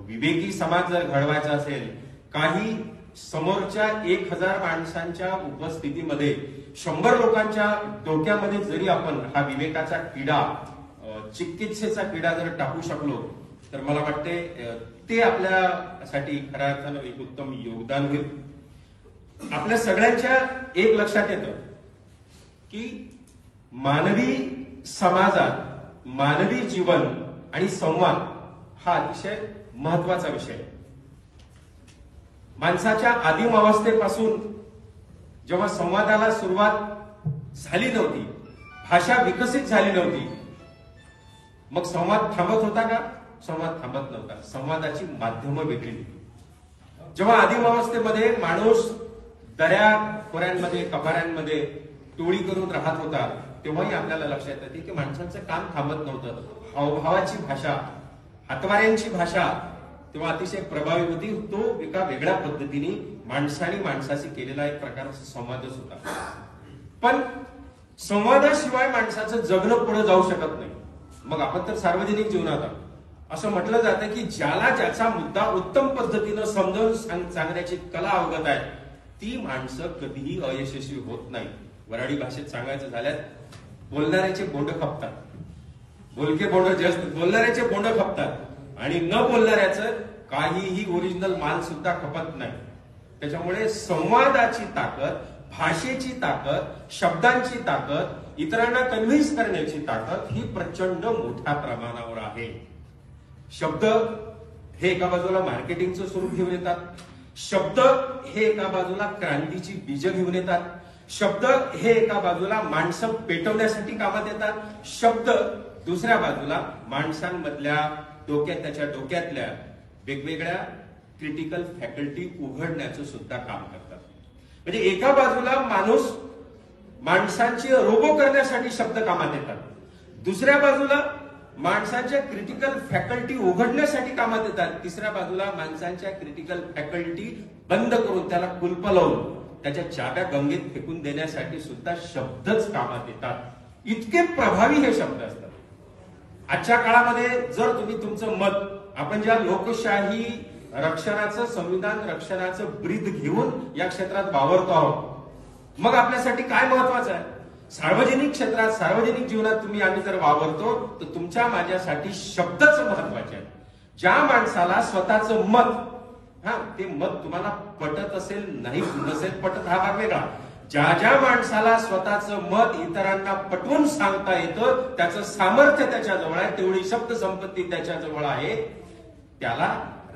विवेकी समाज जर घडवायचा असेल, काही समोरच्या 1000 माणसांच्या उपस्थितीमध्ये 100 लोकांच्या डोक्यामध्ये जरी आपण हा विवेकाचा किडा, चिकित्सेचा किडा जर टाकू शकलो तर मला वाटते ते आपल्यासाठी खऱ्या अर्थानं एक उत्तम योगदान होईल. आपल्या सगळ्यांच्या एक लक्षात येतं की मानवी समाजात मानवी जीवन आणि संवाद हा अतिशय महत्वाचा विषय आहे. माणसाच्या आदिम अवस्थेपासून जेव्हा संवादाला सुरुवात झाली नव्हती, भाषा विकसित झाली नव्हती, मग संवाद थांबत होता का? संवाद थांबत नव्हता. संवादाची माध्यमं वेगळी होती. जेव्हा आदिम अवस्थेमध्ये माणूस दऱ्या खोऱ्यांमध्ये, कपाऱ्यांमध्ये टोळी करून राहत होता, तेव्हाही आपल्याला लक्षात येते की माणसांचं काम थांबत नव्हतं. हावभावाची भाषा, हातवाऱ्यांची भाषा तेव्हा अतिशय प्रभावी होती. तो एका वेगळ्या पद्धतीने माणसाने माणसाशी केलेला एक प्रकारचा संवादच होता. पण संवादाशिवाय माणसाचं जगणं पुढे जाऊ शकत नाही. मग आपण तर सार्वजनिक जीवनात आहोत. असं म्हटलं जातं की ज्याला ज्याचा मुद्दा उत्तम पद्धतीनं समजावून सांगण्याची कला अवगत आहे, ती माणसं कधीही अयशस्वी होत नाही. वराडी भाषेत सांगायचं झाल्यास बोलणाऱ्याचे बोंड खपतात, बोलके बोंड जास्त, बोलणाऱ्याचे बोंड खपतात आणि न बोलणाऱ्याचं काहीही ओरिजिनल माल सुद्धा खपत नाही. त्याच्यामुळे संवादाची ताकद, भाषेची ताकद, शब्दांची ताकद, इतरांना कन्व्हिन्स करण्याची ताकद ही प्रचंड मोठ्या प्रमाणावर आहे. शब्द हे एका बाजूला मार्केटिंगचं स्वरूप घेऊन येतात, शब्द हे एका बाजूला क्रांतीची बीज घेऊन येतात, शब्द हे एका बाजूला माणसं पेटवण्यासाठी कामात येतात, शब्द दुसऱ्या बाजूला माणसांमधल्या त्याच्या डोक्यातल्या वेगवेगळ्या क्रिटिकल फॅकल्टी उघडण्याचं सुद्धा काम करतात. म्हणजे एका बाजूला माणसांची रोबो करण्यासाठी शब्द कामात येतात, दुसऱ्या बाजूला माणसांच्या क्रिटिकल फॅकल्टी उघडण्यासाठी कामात येतात, तिसऱ्या बाजूला माणसांच्या क्रिटिकल फॅकल्टी बंद करून त्याला कुलप लावून त्याच्या चाब्या गंगेत फेकून देण्यासाठी सुद्धा शब्दच कामात येतात. इतके प्रभावी हे शब्द असतात. आजच्या काळामध्ये जर तुम्ही तुमचं मत, आपण ज्या लोकशाही रक्षणाचं, संविधान रक्षणाचं ब्रीद घेऊन या क्षेत्रात वावरतो आहोत, मग आपल्यासाठी काय महत्वाचं आहे? सार्वजनिक क्षेत्रात, सार्वजनिक जीवनात आम्ही जर वावरतो तर तुमच्या माझ्यासाठी शब्दच महत्वाचे आहे. ज्या माणसाला स्वतःचं मत, ते मत तुम्हाला पटत असेल, नाही नसेल पटत हा भाग वेगळा, ज्या माणसाला स्वतःचं मत इतरांना पटवून सांगता येतं, त्याचं सामर्थ्य त्याच्याजवळ आहे, तेवढी शब्द संपत्ती त्याच्याजवळ आहे, त्याला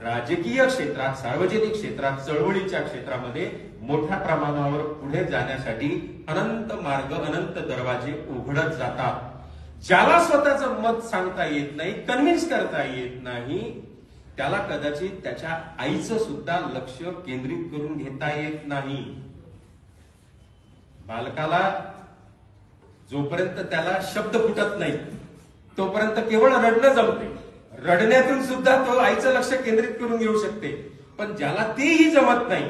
राजकीय क्षेत्रात, सार्वजनिक क्षेत्रात, चळवळीच्या क्षेत्रामध्ये मोठ्या प्रमाणावर पुढे जाण्यासाठी अनंत मार्ग, अनंत दरवाजे उघडत जातात. ज्याला स्वतःचं मत सांगता येत नाही, कन्व्हिन्स करता येत नाही, त्याला कदाचित त्याच्या आईचं सुद्धा लक्ष केंद्रित करून घेता येत नाही. बालकाला जोपर्यंत त्याला शब्द फुटत नाही तोपर्यंत केवळ रडणं जमते. रडण्यातून सुद्धा तो आईचं लक्ष केंद्रित करून घेऊ शकते. पण ज्याला तेही जमत नाही,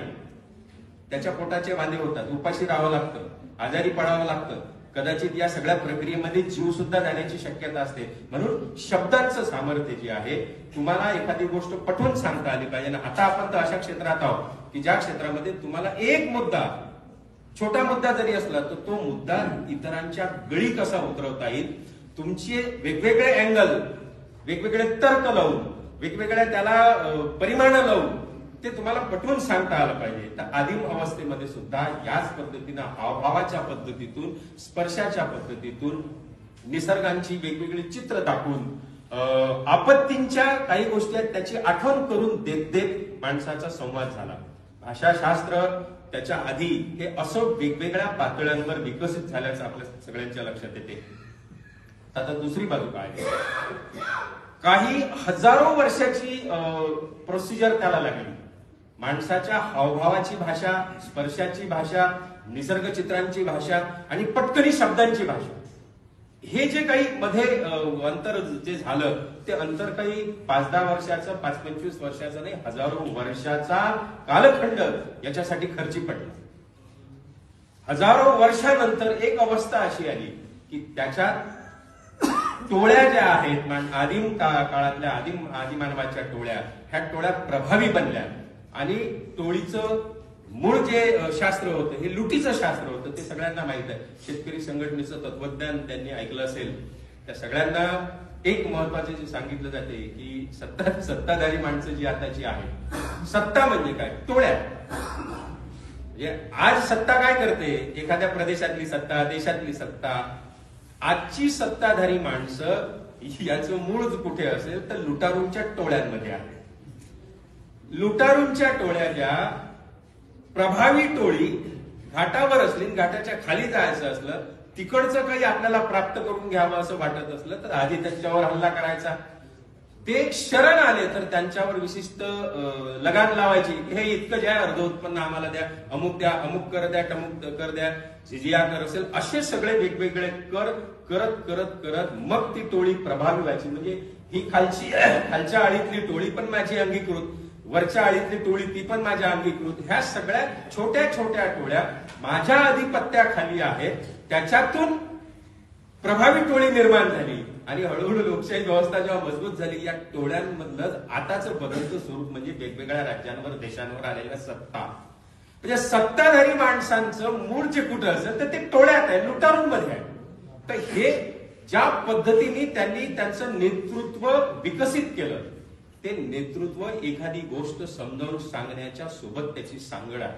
त्याच्या पोटाचे वांदे होतात, उपाशी राहावं लागतं, आजारी पडावं लागतं, कदाचित या सगळ्या प्रक्रियेमध्ये जीव सुद्धा जाण्याची शक्यता असते. म्हणून शब्दांचं सामर्थ्य जे आहे, तुम्हाला एखादी गोष्ट पटवून सांगता आली पाहिजे. आता आपण तर अशा क्षेत्रात आहोत की ज्या क्षेत्रामध्ये तुम्हाला एक मुद्दा, छोटा मुद्दा जरी असला तर तो मुद्दा इतरांच्या गळी कसा उतरवता येईल, तुमचे वेगवेगळे अँगल, वेगवेगळे तर्क लावून, वेगवेगळ्या त्याला परिमाण लावून ते तुम्हाला पटवून सांगता आलं पाहिजे. तर आदिम अवस्थेमध्ये सुद्धा याच पद्धतीनं हावभावाच्या पद्धतीतून, स्पर्शाच्या पद्धतीतून, निसर्गांची वेगवेगळी चित्र दाखवून, आपत्तींच्या काही गोष्टी आहेत त्याची आठवण करून देत देत माणसाचा संवाद झाला. भाषाशास्त्र त्याच्या आधी हे असं वेगवेगळ्या पातळ्यांवर विकसित झाल्याचं आपल्या सगळ्यांच्या लक्षात येते. आता दुसरी बाजू काय, काही हजारो वर्षाची प्रोसिजर त्याला लागली. माणसाच्या हावभावाची भाषा, स्पर्शाची भाषा, निसर्ग चित्रांची भाषा आणि पटकनी शब्दांची भाषा, हे जे काही मध्ये अंतर जे झालं, ते अंतर काही 5-10 वर्षाचं, 5-25 वर्षाचं नाही, हजारो वर्षाचा कालखंड याच्यासाठी खर्ची पडला. हजारो वर्षानंतर एक अवस्था अशी आली की त्याच्यात टोळ्या ज्या आहेत आदिम काळातल्या आदिमानवाच्या टोळ्या, ह्या टोळ्या प्रभावी बनल्या आणि टोळीचं मूळ जे शास्त्र होतं हे लुटीचं शास्त्र होतं, ते सगळ्यांना माहित आहे. शेतकरी संघटनेचं तत्वज्ञान त्यांनी ऐकलं असेल. त्या सगळ्यांना एक महत्वाचे जे सांगितलं जाते की सत्ताधारी माणसं जी आताची आहे, सत्ता म्हणजे काय, टोळ्या. आज सत्ता काय करते, एखाद्या प्रदेशातली सत्ता, देशातली सत्ता. आजची सत्ताधारी माणसं याचं मूळच कुठे असेल तर लुटारूंच्या टोळ्यांमध्ये आहे. लुटारूंच्या टोळ्या ज्या प्रभावी टोळी घाटावर असली, घाटाच्या खाली जायचं असलं, तिकडचं काही आपल्याला प्राप्त करून घ्यावं असं वाटत असलं तर आधी त्यांच्यावर हल्ला करायचा. ते शरण आले तर त्यांच्यावर विशिष्ट लगान लावायची. हे इतकं जे आहे अर्ध उत्पन्न आम्हाला द्या, अमुक द्या, अमुक कर द्या, टमुक कर द्या, जिजिया कर असेल, असे सगळे वेगवेगळे कर करत करत करत मग ती टोळी प्रभावी व्हायची. म्हणजे ही खालच्या आळीतली टोळी पण माझी अंगीकृत, वरच्या आळीतली टोळी ती पण माझ्या अंगीकृत. ह्या सगळ्या छोट्या छोट्या टोळ्या माझ्या आधिपत्याखाली आहेत. त्याच्यातून प्रभावी टोळी निर्माण झाली आणि हळूहळू लोकशाही व्यवस्था जेव्हा मजबूत झाली, या टोळ्यांमधलं आताचं बदलतं स्वरूप म्हणजे वेगवेगळ्या राज्यांवर, देशांवर आलेल्या सत्ता. म्हणजे सत्ताधारी माणसांचं मूळ जे कुठं असेल तर ते टोळ्यात आहे, लुटारूंमध्ये आहे. तर हे ज्या पद्धतीने त्यांनी त्यांचं नेतृत्व विकसित केलं, ते नेतृत्व एखादी गोष्ट समजावून सांगण्याच्या सोबत त्याची सांगड आहे.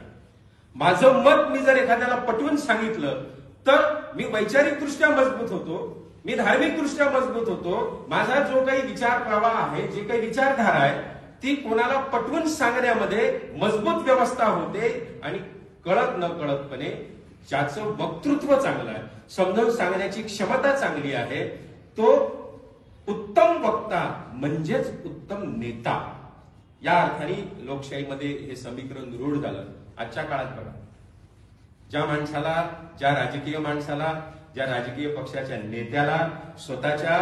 माझं मत मी जर एखाद्याला पटवून सांगितलं तर मी वैचारिकदृष्ट्या मजबूत होतो, मी धार्मिकदृष्ट्या मजबूत होतो. माझा जो काही विचार प्रवाह आहे, जे काही विचारधारा आहे, ती कोणाला पटवून सांगण्यामध्ये मजबूत व्यवस्था होते आणि कळत न कळतपणे ज्याचं वक्तृत्व चांगलं आहे, समजावून सांगण्याची क्षमता चांगली आहे, तो उत्तम वक्ता म्हणजेच उत्तम नेता. या अर्थाने लोकशाहीमध्ये हे समीकरण रूढ झालं. आजच्या काळात बघा, ज्या माणसाला, ज्या राजकीय माणसाला, ज्या राजकीय पक्षाच्या नेत्याला स्वतःच्या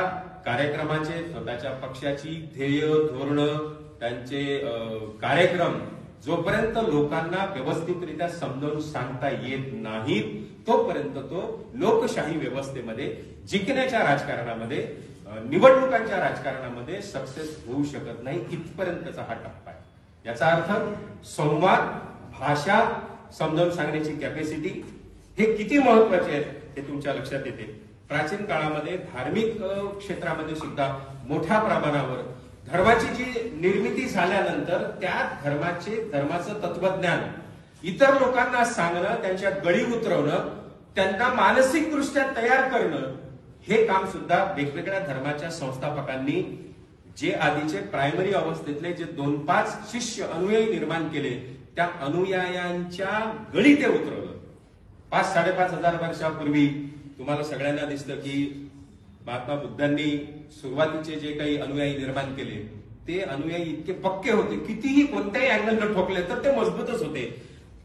कार्यक्रमाचे, स्वतःच्या पक्षाची ध्येय, धोरण, त्यांचे कार्यक्रम जोपर्यंत लोकांना व्यवस्थितरित्या समजावून सांगता येत नाहीत, तोपर्यंत तो लोकशाही व्यवस्थेमध्ये, जिंकण्याच्या राजकारणामध्ये, निवडणुकांच्या राजकारणामध्ये सक्सेस होऊ शकत नाही. इथपर्यंतचा हा टप्पा आहे. याचा अर्थ संवाद, भाषा, समजावून सांगण्याची कॅपॅसिटी हे किती महत्वाचे आहेत हे तुमच्या लक्षात येते. प्राचीन काळामध्ये धार्मिक क्षेत्रामध्ये सुद्धा मोठ्या प्रमाणावर धर्माची जी निर्मिती झाल्यानंतर त्या धर्माचं तत्वज्ञान इतर लोकांना सांगणं, त्यांच्या गळी उतरवणं, त्यांना मानसिकदृष्ट्या तयार करणं, हे काम सुद्धा वेगवेगळ्या धर्माच्या संस्थापकांनी जे आधीचे प्रायमरी अवस्थेतले जे 2-5 शिष्य अनुयायी निर्माण केले, त्या अनुयायांच्या गळी ते उतरवलं. 5-5.5 हजार वर्षापूर्वी तुम्हाला सगळ्यांना दिसतं की महात्मा बुद्धांनी सुरुवातीचे जे काही अनुयायी निर्माण केले, ते अनुयायी इतके पक्के होते, कितीही कोणत्याही अँगलनं ठोकले तर ते मजबूतच होते.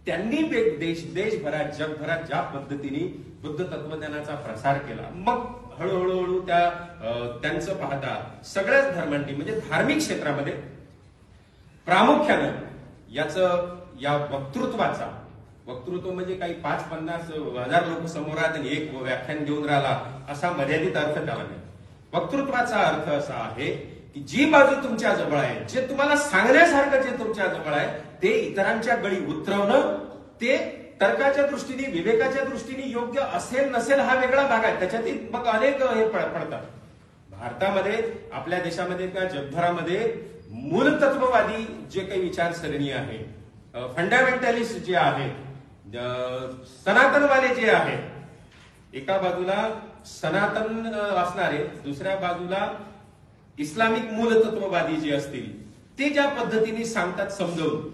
त्यांनी देशभरात, जगभरात ज्या पद्धतीने बुद्ध तत्वज्ञानाचा प्रसार केला, मग हळूहळू त्यांचं पाहता सगळ्याच धर्मांनी, म्हणजे धार्मिक क्षेत्रामध्ये प्रामुख्यानं या वक्तृत्व म्हणजे काही 5-50 हजार लोक समोर आहेत आणि एक व्याख्यान देऊन राहिला असा मर्यादित अर्थ त्याला नाही. वक्तृत्वाचा अर्थ असा आहे की जी बाजू तुमच्या जवळ आहे, जे तुम्हाला सांगण्यासारखं जे तुमच्या जवळ आहे, ते इतरांच्या गळी उतरवणं, ते तर्काच्या दृष्टीने, विवेकाच्या दृष्टीने योग्य असेल नसेल हा वेगळा भाग आहे. त्याच्यातील मग अनेक हे पडतात. भारतामध्ये, आपल्या देशामध्ये किंवा जगभरामध्ये मूलतत्ववादी जे काही विचारसरणी आहे, फंडामेंटलिस्ट जे आहे, सनातनवाले जे आहेत, एका बाजूला सनातन असणारे, दुसऱ्या बाजूला इस्लामिक मूलतत्ववादी जे असतील, ते ज्या पद्धतीने सांगतात समजावून,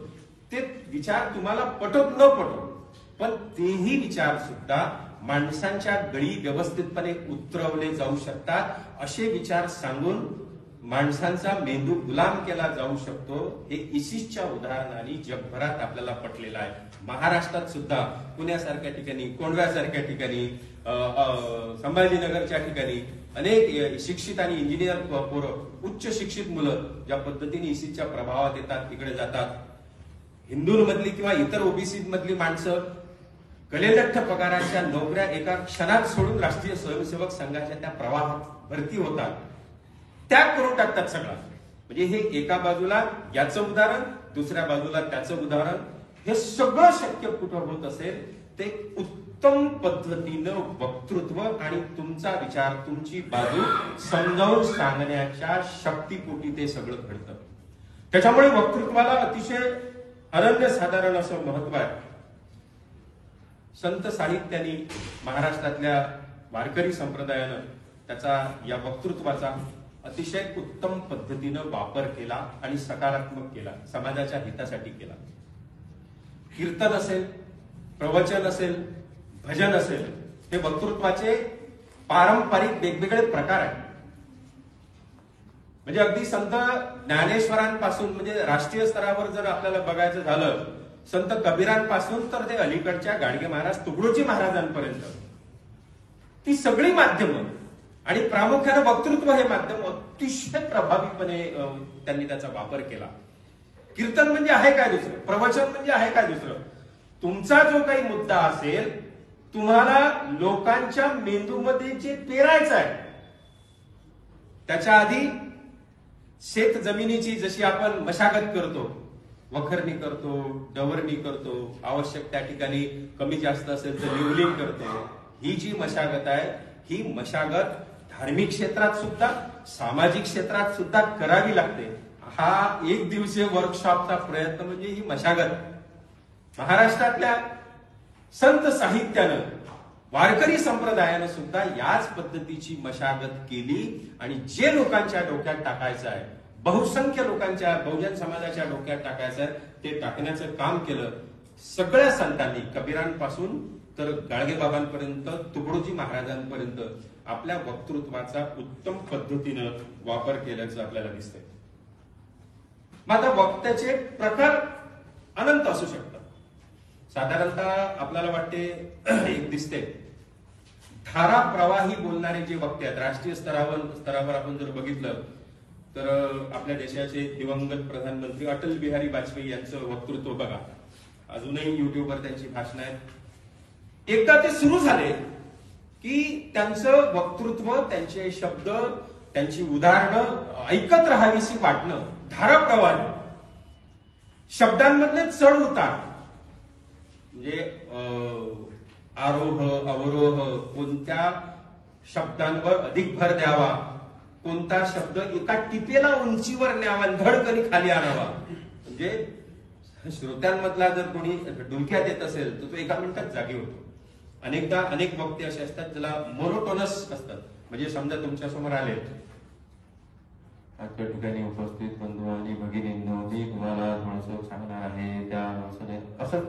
ते विचार तुम्हाला पटत न पटो, पण तेही विचार सुद्धा माणसांच्या गळी व्यवस्थितपणे उतरवले जाऊ शकतात. असे विचार सांगून माणसांचा मेंदू गुलाम केला जाऊ शकतो. हे इसिसच्या उदाहरणाने जगभरात आपल्याला पटलेलं आहे. महाराष्ट्रात सुद्धा पुण्यासारख्या ठिकाणी, कोंढव्यासारख्या ठिकाणी, संभाजीनगरच्या ठिकाणी अनेक शिक्षित आणि इंजिनियर पोरं, उच्च शिक्षित मुलं ज्या पद्धतीने इसिसच्या प्रभावात येतात, तिकडे जातात. हिंदूंमधली किंवा इतर ओबीसी मधली माणसं गलेलठ्ठ पगाराच्या नोकऱ्या एका क्षणात सोडून राष्ट्रीय स्वयंसेवक संघाच्या त्या प्रवाहात भरती होतात, त्याग करून टाकतात सगळा. म्हणजे हे एका बाजूला याचं उदाहरण, दुसऱ्या बाजूला त्याचं उदाहरण. हे सगळं शक्य कुठं होत असेल ते उत्तम पद्धतीनं वक्तृत्व आणि तुमचा विचार, तुमची बाजू समजावून सांगण्याच्या शक्तीपोटी ते सगळं घडतं. त्याच्यामुळे वक्तृत्वाला अतिशय अनन्यसाधारण असं महत्व आहे. संत साहित्याने महाराष्ट्रातल्या वारकरी संप्रदायानं त्याचा, या वक्तृत्वाचा अतिशय उत्तम पद्धतीनं वापर केला आणि सकारात्मक केला, समाजाच्या हितासाठी केला. कीर्तन असेल, प्रवचन असेल, भजन असेल, हे वक्तृत्वाचे पारंपरिक वेगवेगळे प्रकार आहेत. म्हणजे अगदी संत ज्ञानेश्वरांपासून, म्हणजे राष्ट्रीय स्तरावर जर आपल्याला बघायचं झालं, संत कबीरांपासून तर ते अलीकडच्या गाडगे महाराज, तुकडोजी महाराजांपर्यंत ती सगळी माध्यमं आणि प्रामुख्यानं वक्तृत्व हे माध्यम अतिशय प्रभावीपणे त्यांनी त्याचा वापर केला. कीर्तन म्हणजे आहे काय दुसरं, प्रवचन म्हणजे आहे काय दुसरं. तुमचा जो काही मुद्दा असेल, तुम्हाला लोकांच्या मेंदूमध्ये जे पेरायचं आहे, त्याच्या आधी शेत जमिनीची जशी आपण मशागत करतो, वखरणी करतो, डवरणी करतो, आवश्यक त्या ठिकाणी कमी जास्त असेल तर लिवलिंग करतो, ही जी मशागत आहे, ही मशागत धार्मिक क्षेत्रात सुद्धा, सामाजिक क्षेत्रात सुद्धा करावी लागते. हा एक दिवसीय वर्कशॉपचा प्रयत्न म्हणजे ही मशागत. महाराष्ट्रातल्या संत साहित्यानं, वारकरी संप्रदायानं सुद्धा याच पद्धतीची मशागत केली आणि जे लोकांच्या डोक्यात टाकायचं आहे, बहुसंख्य लोकांच्या, बहुजन समाजाच्या डोक्यात टाकायचं आहे, ते टाकण्याचं काम केलं सगळ्या संतांनी. कबीरांपासून तर गाडगेबाबांपर्यंत, तुकडोजी महाराजांपर्यंत आपल्या वक्तृत्वाचा उत्तम पद्धतीनं वापर केल्याचं आपल्याला दिसतंय. मग आता वक्त्याचे प्रकार अनंत असू शकतात. साधारणतः आपल्याला वाटते, एक दिसते, धारा प्रवाही बोलणारे जे वक्ते आहेत, राष्ट्रीय स्तरावर आपण जर बघितलं तर आपल्या देशाचे दिवंगत प्रधानमंत्री अटल बिहारी वाजपेयी यांचं वक्तृत्व बघा. अजूनही युट्यूबवर त्यांची भाषणं आहेत. एकदा ते सुरू झाले की त्यांचं वक्तृत्व, त्यांचे शब्द, त्यांची उदाहरणं ऐकत राहावीशी वाटणं. धाराप्रवाही शब्दांमधले चढ उतार, म्हणजे आरोह अवरोह, कोणत्या शब्दांवर अधिक भर द्यावा, कोणता शब्द एका टिपेला उंचीवर न्यावा, धडकनी खाली आणावा. म्हणजे श्रोत्यांमधला जर कोणी डुलक्यात येत असेल तर तो एका मिनिटात जागी होतो. अनेकदा अनेक वक्ते असे असतात ज्याला मोनोटोनस असतात. म्हणजे समजा तुमच्या समोर आले, आजच्या ठिकाणी उपस्थित बंधू आणि भगिनींनो, मी तुम्हाला थोडंसं सांगणार आहे, त्या असं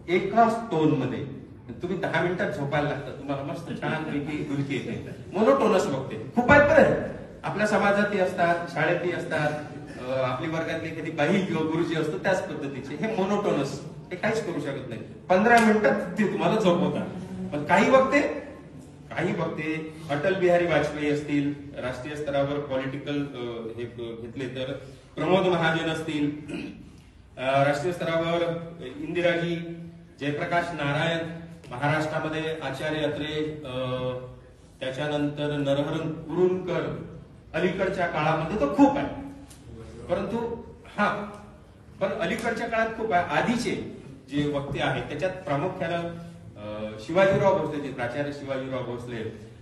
एकाच टोन मध्ये तुम्ही 10 मिनिटात झोपायला लागतात. तुम्हाला मस्त छानपैकी डुलकी येते. मोनोटोनस वक्ते खूप आहेत बरं. आपल्या समाजातही असतात, शाळेतही असतात, आपली वर्गातली एखादी बाई किंवा गुरुजी असतो त्याच पद्धतीचे. हे मोनोटोनस, हे काहीच करू शकत नाही. 15 मिनिटात ते तुम्हाला झोपवतात. पण काही वक्ते अटल बिहारी वाजपेयी असतील, राष्ट्रीय स्तरावर पॉलिटिकल हे घेतले तर प्रमोद महाजन असतील, राष्ट्रीय स्तरावर इंदिराजी, जयप्रकाश नारायण, महाराष्ट्रामध्ये आचार्य अत्रे, त्याच्यानंतर नरहरण कुरुंकर, अलीकडच्या काळामध्ये तर खूप आहे. परंतु पण अलीकडच्या काळात खूप आहे. आधीचे जे वक्ते आहेत त्याच्यात प्रामुख्यानं शिवाजीराव भोसले, जे प्राचार्य शिवाजीराव भोसले,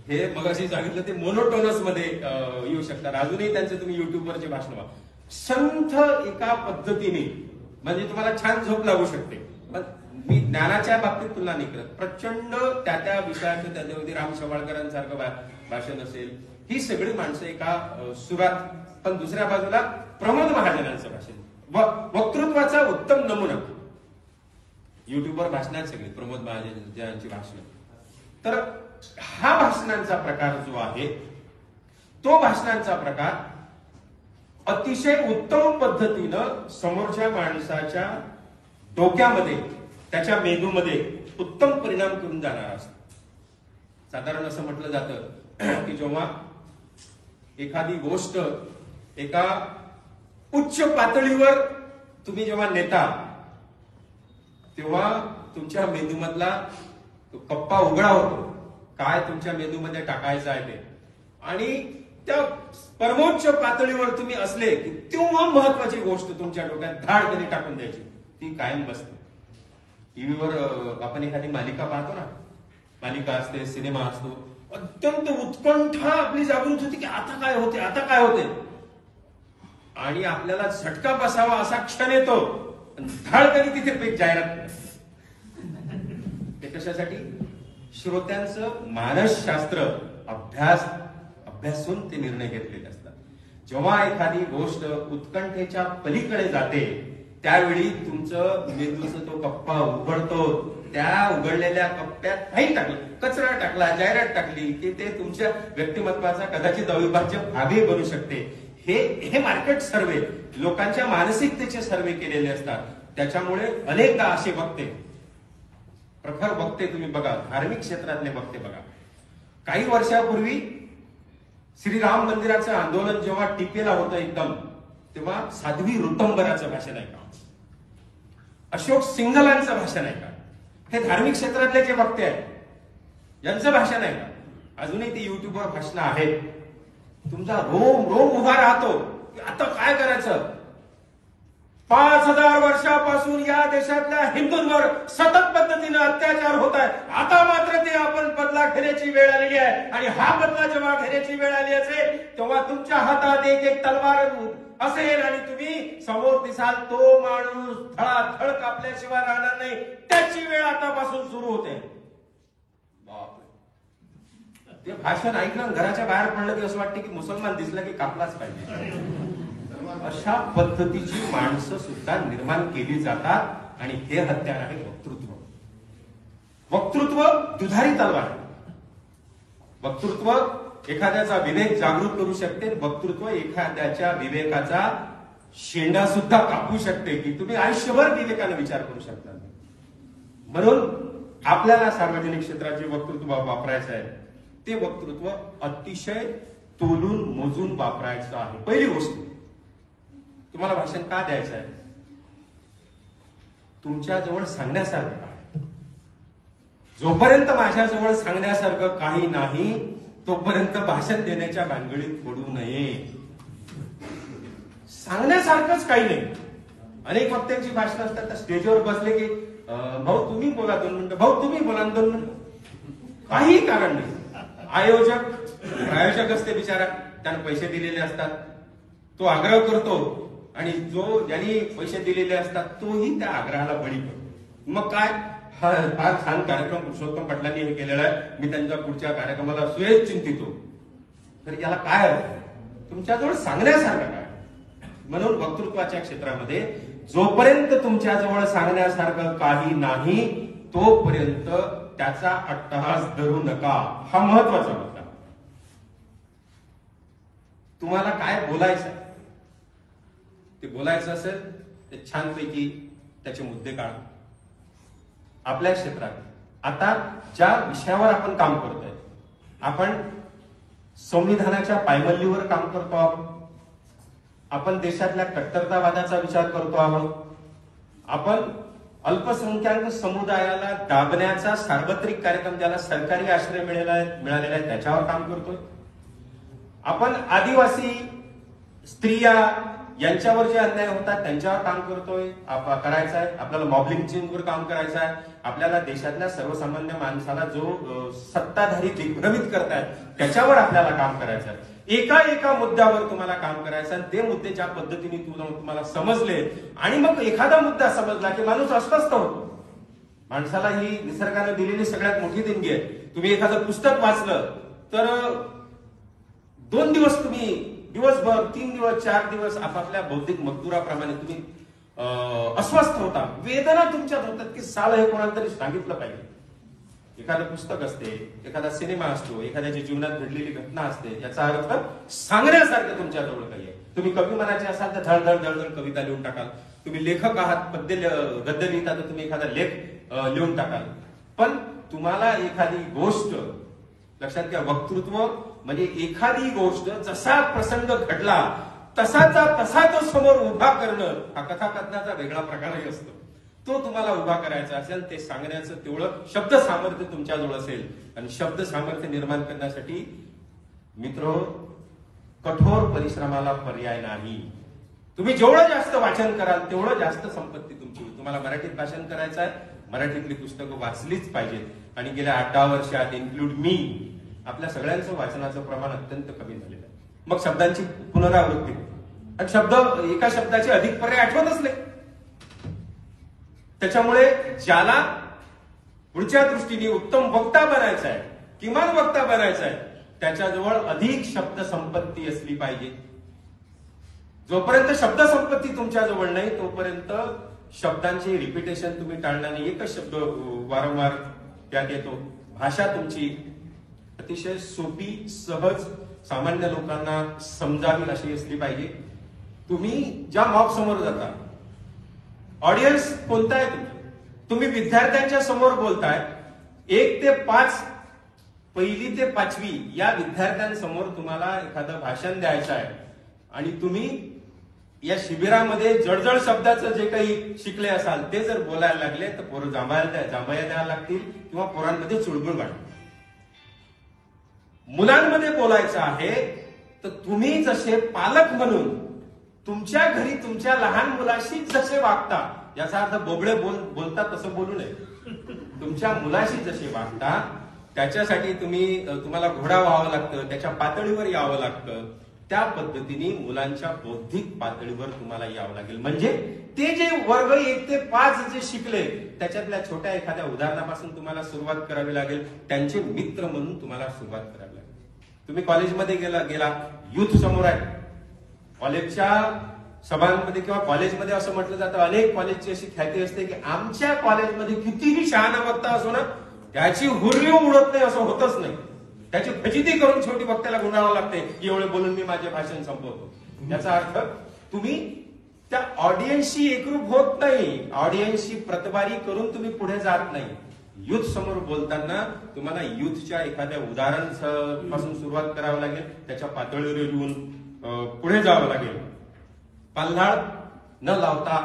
हे मगाशी सांगितलं ते मोनोटोनस मध्ये येऊ शकतात. अजूनही त्यांचे तुम्ही युट्यूबवरचे भाषण व्हा. संथ एका पद्धतीने, म्हणजे तुम्हाला छान झोप लागू शकते. पण मी ज्ञानाच्या बाबतीत तुलना नाही करत. प्रचंड त्या विषयाचं, त्याच्यामध्ये राम शेवाळकरांसारखं भाषण असेल, ही सगळी माणसं एका सुरात. पण दुसऱ्या बाजूला प्रमोद महाजनांचं भाषण, वक्तृत्वाचा उत्तम नमुना. युट्यूबवर भाषणात सगळी प्रमोद महाजनांची भाषण. तर हा भाषणांचा प्रकार जो आहे, तो भाषणांचा प्रकार अतिशय उत्तम पद्धतीनं समोरच्या माणसाच्या डोक्यामध्ये, त्याच्या मेंदूमध्ये उत्तम परिणाम करून जाणारा असतो. साधारण असं म्हटलं जातं की जेव्हा एखादी गोष्ट एका उच्च पातळीवर तुम्ही जेव्हा नेता, तेव्हा तुमच्या मेंदूमधला तो कप्पा उघडा होतो, काय तुमच्या मेंदूमध्ये टाकायचं आहे ते, आणि त्या परमोच्च पातळीवर तुम्ही असले की तेव्हा महत्वाची गोष्ट तुमच्या डोक्यात धाडकनी टाकून द्यायची, ती कायम बसते. टीव्हीवर आपण एखादी मालिका पाहतो ना, मालिका असते, सिनेमा असतो, अत्यंत उत्कंठा आपली जागृत होती की आता काय होते, आता काय होते, आणि आपल्याला झटका बसावा असा क्षण येतो, धाडकनी तिथे पेक जाहिरात. ते कशासाठी? श्रोत्यांचं मानसशास्त्र अभ्यासून ते निर्णय घेतलेले असतात. जेव्हा एखादी गोष्ट उत्कंठेच्या पलीकडे जाते त्यावेळी तुमचं मेंदूचा तो कप्पा उघडतो. त्या उघडलेल्या कप्प्यात काही टाकलं, कचरा टाकला, जाहिरात टाकली की ते तुमच्या व्यक्तिमत्वाचा कदाचित अविभाज्य भागही बनू शकते. हे मार्केट सर्वे, लोकांच्या मानसिकतेचे सर्वे केलेले असतात. त्याच्यामुळे अनेकदा असे वक्ते, प्रखर वक्ते तुम्ही बघा, धार्मिक क्षेत्रातले वक्ते बघा. काही वर्षापूर्वी श्रीराम मंदिराचं आंदोलन जेव्हा टिपेला होतं एकदम, तेव्हा साध्वी ऋतंबराचं भाषण ऐका, अशोक सिंघलांचं भाषण ऐका. हे धार्मिक क्षेत्रातले जे वक्ते आहेत यांचं भाषण ऐका. अजूनही ते युट्यूबवर भाषणं आहेत. तुमचा रोम रोम उभा राहतो की आता काय करायचं. 5000 वर्षापासून या देशातल्या हिंदूंवर सतत पद्धतीने अत्याचार होत आहे. आता मात्र ते आपण बदला घेण्याची वेळ आलेली आहे, आणि हा बदला जेव्हा घेण्याची वेळ आली असेल तेव्हा तुमच्या हातात एक एक तलवार असेल आणि तुम्ही समोर दिसाल तो माणूस धडाधड कापल्याशिवाय राहणार नाही. त्याची वेळ आतापासून सुरू होते. ते भाषण ऐकलं घराच्या बाहेर पडलं की असं वाटतं की मुसलमान दिसला की कापलाच पाहिजे. अशा पद्धतीची माणसं सुद्धा निर्माण केली जातात, आणि हे हत्यार आहे वक्तृत्व. वक्तृत्व दुधारी तलवार. वक्तृत्व एखाद्याचा विवेक जागृत करू शकते. वक्तृत्व एखाद्याच्या विवेकाचा शेंडा सुद्धा कापू शकते की तुम्ही आयुष्यभर विवेकाने विचार करू शकता. म्हणून आपल्याला सार्वजनिक क्षेत्राचे वक्तृत्व वापरायचं आहे. ते वक्तृत्व अतिशय तोलून मोजून वापरायचं आहे. पहिली गोष्ट, तुम्हाला भाषण का द्यायचं आहे? तुमच्याजवळ सांगण्यासारखं आहे. जोपर्यंत माझ्याजवळ सांगण्यासारखं काही नाही तोपर्यंत भाषण देण्याच्या भानगडीत पडू नये. सांगण्यासारखंच काही नाही. अनेक वक्त्यांची भाषणं असतात, तर स्टेजवर बसले की भाऊ तुम्ही बोला 2 मिनिटं, भाऊ तुम्ही बोला 2 मिनिटं, काही कारण नाही. प्रायोजक असते बिचारा, त्यानं पैसे दिलेले असतात, तो आग्रह करतो, आणि जो ज्यांनी पैसे दिलेले असतात तोही त्या आग्रहाला बळी पडतो. मग काय, फार छान कार्यक्रम पुरुषोत्तम पाटलांनी हे केलेला आहे, मी त्यांच्या पुढच्या कार्यक्रमाला सुयश चिंतितो. तर याला काय अर्थ? तुमच्याजवळ सांगण्यासारखं काय? म्हणून वक्तृत्वाच्या क्षेत्रामध्ये जोपर्यंत तुमच्याजवळ सांगण्यासारखं काही नाही तोपर्यंत त्याचा अट्टहास धरू नका. हा महत्वाचा मुद्दा. तुम्हाला काय बोलायचं, ते बोलायचं असेल ते छानपैकी त्याचे मुद्दे काढा. आपल्या क्षेत्रात आता ज्या विषयावर आपण काम करतोय, आपण संविधानाच्या पायमल्लीवर काम करतो आहोत, आपण देशातल्या कट्टरतावादाचा विचार करतो आहोत, आपण अल्पसंख्याक समुदायाला दाबण्याचा सार्वत्रिक कार्यक्रम, ज्याला सरकारी आश्रय मिळालेला आहे त्याच्यावर काम करतोय, आपण आदिवासी स्त्रिया यांच्यावर जे अन्याय होतात त्यांच्यावर काम करतोय, करायचं आहे. आपल्याला मॉब लिंचिंगवर काम करायचं आहे. आपल्याला देशातल्या सर्वसामान्य माणसाला जो सत्ताधारी दिग्भ्रमित करतायत त्याच्यावर आपल्याला काम करायचं आहे. एका मुद्द्यावर तुम्हाला काम करायचं आहे. ते मुद्दे ज्या पद्धतीने तुम्हाला समजले, आणि मग एखादा मुद्दा समजला की माणूस अस्वस्थ होतो. माणसाला ही निसर्गाने दिलेली सगळ्यात मोठी देणगी आहे. तुम्ही एखादं पुस्तक वाचलं तर 2 दिवस तुम्ही, दिवसभर, 3 दिवस, 4 दिवस आपापल्या बौद्धिक मजदुराप्रमाणे तुम्ही अस्वस्थ होता. वेदना तुमच्यात होतात की साला हे कोणाला तरी सांगितलं पाहिजे. एखादं पुस्तक असते, एखादा सिनेमा असतो, एखाद्याच्या जीवनात घडलेली घटना असते, याचा अर्थ सांगण्यासारखं तुमच्याजवळ काही आहे. तुम्ही कवी मनाचे असाल तर धडधड धडधड कविता लिहून टाकाल. तुम्ही लेखक आहात, गद्य लिहिता तर तुम्ही एखादा लेख लिहून टाकाल. पण तुम्हाला एखादी गोष्ट लक्षात घ्या, वक्तृत्व म्हणजे एखादी गोष्ट जसा प्रसंग घडला तसाचा तसा तो समोर उभा करणं, हा कथाकथनाचा वेगळा प्रकारही असतो. तो तुम्हाला उभा करायचा असेल, ते सांगण्याचं तेवढं शब्द सामर्थ्य तुमच्याजवळ असेल. आणि शब्द सामर्थ्य निर्माण करण्यासाठी मित्र कठोर परिश्रमाला पर्याय नाही. तुम्ही जेवढं जास्त वाचन कराल तेवढं जास्त संपत्ती तुमची होईल. तुम्हाला मराठीत भाषण करायचं आहे, मराठीतली पुस्तकं वाचलीच पाहिजेत. आणि गेल्या 8-10 वर्षात इन्क्लूड मी आपल्या सगळ्यांचं वाचनाचं प्रमाण अत्यंत कमी झालेलं आहे. मग शब्दांची पुनरावृत्ती, शब्द एका शब्दाचे अधिक पर्याय आठवतच नाही. त्याच्यामुळे ज्याला पुढच्या दृष्टीने उत्तम वक्ता बनायचा आहे, किमान वक्ता बनायचा आहे, त्याच्याजवळ अधिक शब्द संपत्ती असली पाहिजे. जोपर्यंत शब्द संपत्ती तुमच्याजवळ नाही तोपर्यंत शब्दांचे रिपिटेशन तुम्ही टाळणार नाही. एकच शब्द वारंवार त्यात येतो. भाषा तुमची अतिशय सोपी, सहज, सामान्य लोकांना समजावी अशी असली पाहिजे. तुम्ही ज्या मॉब समोर जाता, ऑडियन्स कोणता आहे तुम्ही विद्यार्थ्यांच्या समोर बोलताय. 1 ते 5, 1ली ते 5वी या विद्यार्थ्यांसमोर तुम्हाला एखादं भाषण द्यायचं आहे आणि तुम्ही या शिबिरामध्ये जळजळ शब्दाचं जे काही शिकले असाल ते जर बोलायला लागले तर पोरं जांभया द्यायला लागतील किंवा पोरांमध्ये चुळबुळ वाढतील. मुलांमध्ये बोलायचं आहे तर तुम्ही जसे पालक म्हणून तुमच्या घरी तुमच्या लहान मुलाशी जसे वागता, याचा अर्थ बोबडे बोलता तसं बोलू नये. तुमच्या मुलाशी जसे वागता त्याच्यासाठी तुम्हाला घोडा व्हावं लागतं, त्याच्या पातळीवर यावं लागतं. त्या पद्धतीने मुलांच्या बौद्धिक पातळीवर तुम्हाला यावं लागेल. म्हणजे ते जे वर्ग 1 ते 5 जे शिकले त्याच्यातल्या छोट्या एखाद्या उदाहरणापासून तुम्हाला सुरुवात करावी लागेल. त्यांचे मित्र म्हणून तुम्हाला सुरुवात करावी लागेल. तुम्ही कॉलेजमध्ये गेला युथ समोर आहे. कॉलेजच्या सभांमध्ये किंवा कॉलेजमध्ये असं म्हटलं जातं, अनेक कॉलेजची अशी ख्याती असते की आमच्या कॉलेजमध्ये कितीही शहाणा वक्ता असो ना, त्याची हुर्री उडत नाही असं होतच नाही. त्याची फजिती करून छोटी वक्त्याला गुंडाळावं लागते की एवढे बोलून मी माझे भाषण संपवतो. याचा अर्थ तुम्ही त्या ऑडियन्सशी एकरूप होत नाही, ऑडियन्सशी प्रतवारी करून तुम्ही पुढे जात नाही. युथ समोर बोलताना तुम्हाला युथच्या एखाद्या उदाहरण पासून सुरुवात करावी लागेल, त्याच्या पातळीवर येऊन पुढे जावं लागेल. पाल्हाळ न लावता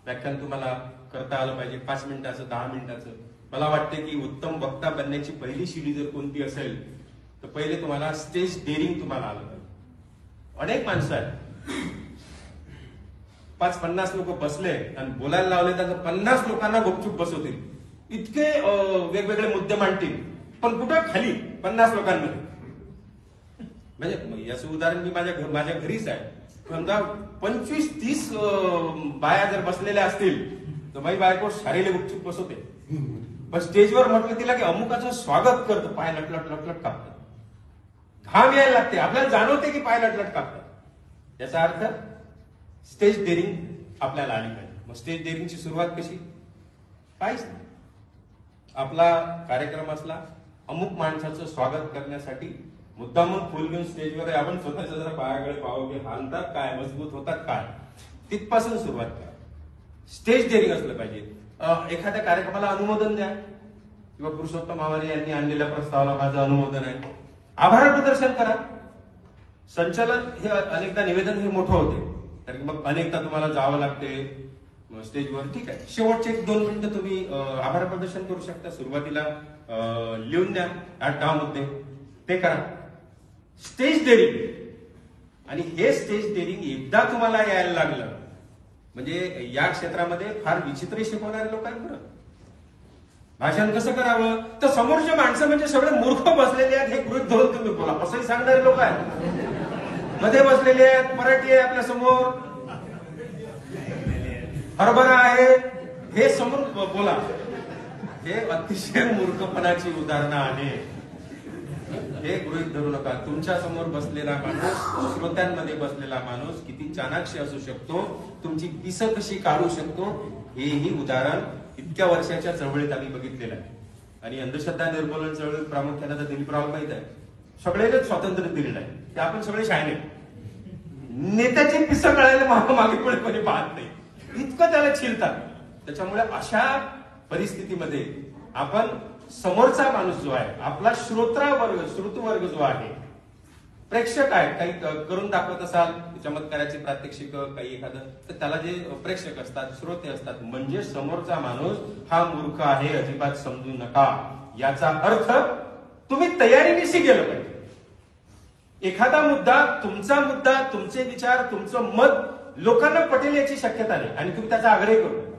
व्याख्यान तुम्हाला करता आलं पाहिजे. 5 मिनिटाचं, 10 मिनिटाचं. मला वाटते की उत्तम वक्ता बनण्याची पहिली शिडी जर कोणती असेल तर पहिले तुम्हाला स्टेज डेअरिंग तुम्हाला आलं पाहिजे. अनेक माणसं आहेत, 5-50 लोक बसले आणि बोलायला लावले तर 50 लोकांना गुपचूप बसवतील. इतके वेगवेगळे मुद्दे मांडतील, पण कुठं खाली 50 लोकांमध्ये. म्हणजे याचं उदाहरण मी माझ्या घरीच आहे. समजा 25-30 बाया जर बसलेल्या असतील तर बाई बायको शारीला गुपचूप बसवते. पण स्टेजवर म्हटलं तिला की अमुकाचं स्वागत करतं, पाय लटलट लटलट कापतात, घाम यायला लागते, आपल्याला जाणवते की पाय लटलट कापतात. याचा अर्थ स्टेज डेअरिंग आपल्याला आली पाहिजे. मग स्टेज डेअरिंगची सुरुवात कशी? काहीच नाही. आपला कार्यक्रम असला, अमुक माणसाचं स्वागत करण्यासाठी मुद्दामून फुल घेऊन स्टेजवर आपण स्वतःच्या जरा पायाकडे पाहू की हालतात काय, मजबूत होतात काय, तिथपासून सुरुवात करा. स्टेज डेअरिंग असलं पाहिजे. एखाद्या कार्यक्रमाला अनुमोदन द्या किंवा पुरुषोत्तम आवारे यांनी आणलेल्या प्रस्तावाला माझं अनुमोदन आहे, आभार प्रदर्शन करा. संचालन हे अनेकदा निवेदन हे मोठं होते, तर मग अनेकदा तुम्हाला जावं लागते स्टेजवर. ठीक आहे, शेवटचे 1-2 मिनिटं तुम्ही आभार प्रदर्शन करू शकता. सुरुवातीला लिहून द्या 8-10 मुद्दे, ते करा. स्टेज डेअरिंग, आणि हे स्टेज डेअरिंग एकदा तुम्हाला यायला लागलं म्हणजे या क्षेत्रामध्ये फार विचित्र शिकवणारे लोक आहेत. बरं, भाषण कसं करावं तर समोरचे माणसं म्हणजे सगळे मूर्ख बसलेले आहेत हे गृहीत धरून तुम्ही बोला असंही सांगणारे लोक आहेत. मध्ये बसलेले आहेत, मराठी आहे आपल्या समोर, हरभरा आहे, हे समोर बोला. हे अतिशय मूर्खपणाची उदाहरणं आहेत. हे गृहीत धरू नका. तुमच्या समोर बसलेला माणूस, श्रोत्यांमध्ये बसलेला माणूस किती चाणाक्ष असू शकतो, तुमची पिसं कशी काढू शकतो, हेही उदाहरण इतक्या वर्षाच्या चळवळीत आम्ही बघितलेलं आहे. आणि अंधश्रद्धा निर्मूलन चळवळीत प्रामुख्याने तर दिलीपराव माहित आहे, सगळ्यांनाच स्वातंत्र्य दिलेलं आहे, ते आपण सगळे शायने. नेत्याची पिसं कळायला मागे पुढे कोणी पाहत नाही, इतकं त्याला चिरतात. त्याच्यामुळे अशा परिस्थितीमध्ये आपण समोरचा माणूस जो आहे, आपला श्रोतृवर्ग जो आहे, प्रेक्षक आहेत, काही करून दाखवत असाल चमत्काराची प्रात्यक्षिक काही एखादं, तर त्याला जे प्रेक्षक असतात, श्रोते असतात, म्हणजे समोरचा माणूस हा मूर्ख आहे अजिबात समजू नका, याचा अर्थ तुम्ही तयारीनिशी गेलं पाहिजे. एखादा मुद्दा, तुमचे विचार, तुमचं मत लोकांना पटेल याची शक्यता नाही आणि तुम्ही त्याचा आग्रह करू नका.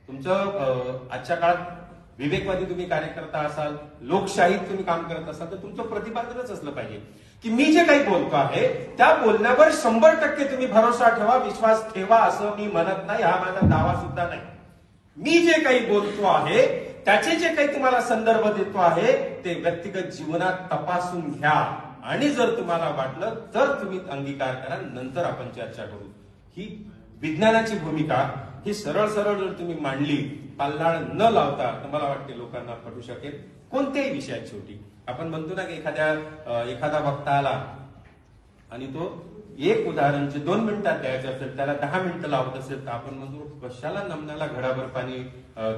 तुमचं आजच्या काळात विवेकवादी तुम्ही कार्यकर्ता असाल, लोकशाहीत तुम्ही काम करत असाल, तर तुमचं प्रतिपादनच असलं पाहिजे की मी जे काही बोलतो आहे त्या बोलण्यावर 100% तुम्ही भरोसा ठेवा, विश्वास ठेवा, असं मी म्हणत नाही, हा माझा दावा सुद्धा नाही. मी जे काही बोलतो आहे त्याचे जे काही तुम्हाला संदर्भ देतो आहे ते व्यक्तिगत जीवनात तपासून घ्या आणि जर तुम्हाला वाटलं तर तुम्ही अंगीकार करा, नंतर आपण चर्चा करू. ही विज्ञानाची भूमिका ही सरळ सरळ जर तुम्ही मांडली, पाल्लाळ न लावता, तर मला वाटते लोकांना पटू शकेल. कोणत्याही विषयात शेवटी आपण म्हणतो ना की एखादा वक्ता आला आणि तो एक उदाहरण जे 2 मिनिटात द्यायचं असेल त्याला 10 मिनिटं लावत असेल, तर आपण म्हणतो कशाला नमनाला घडाभर पाणी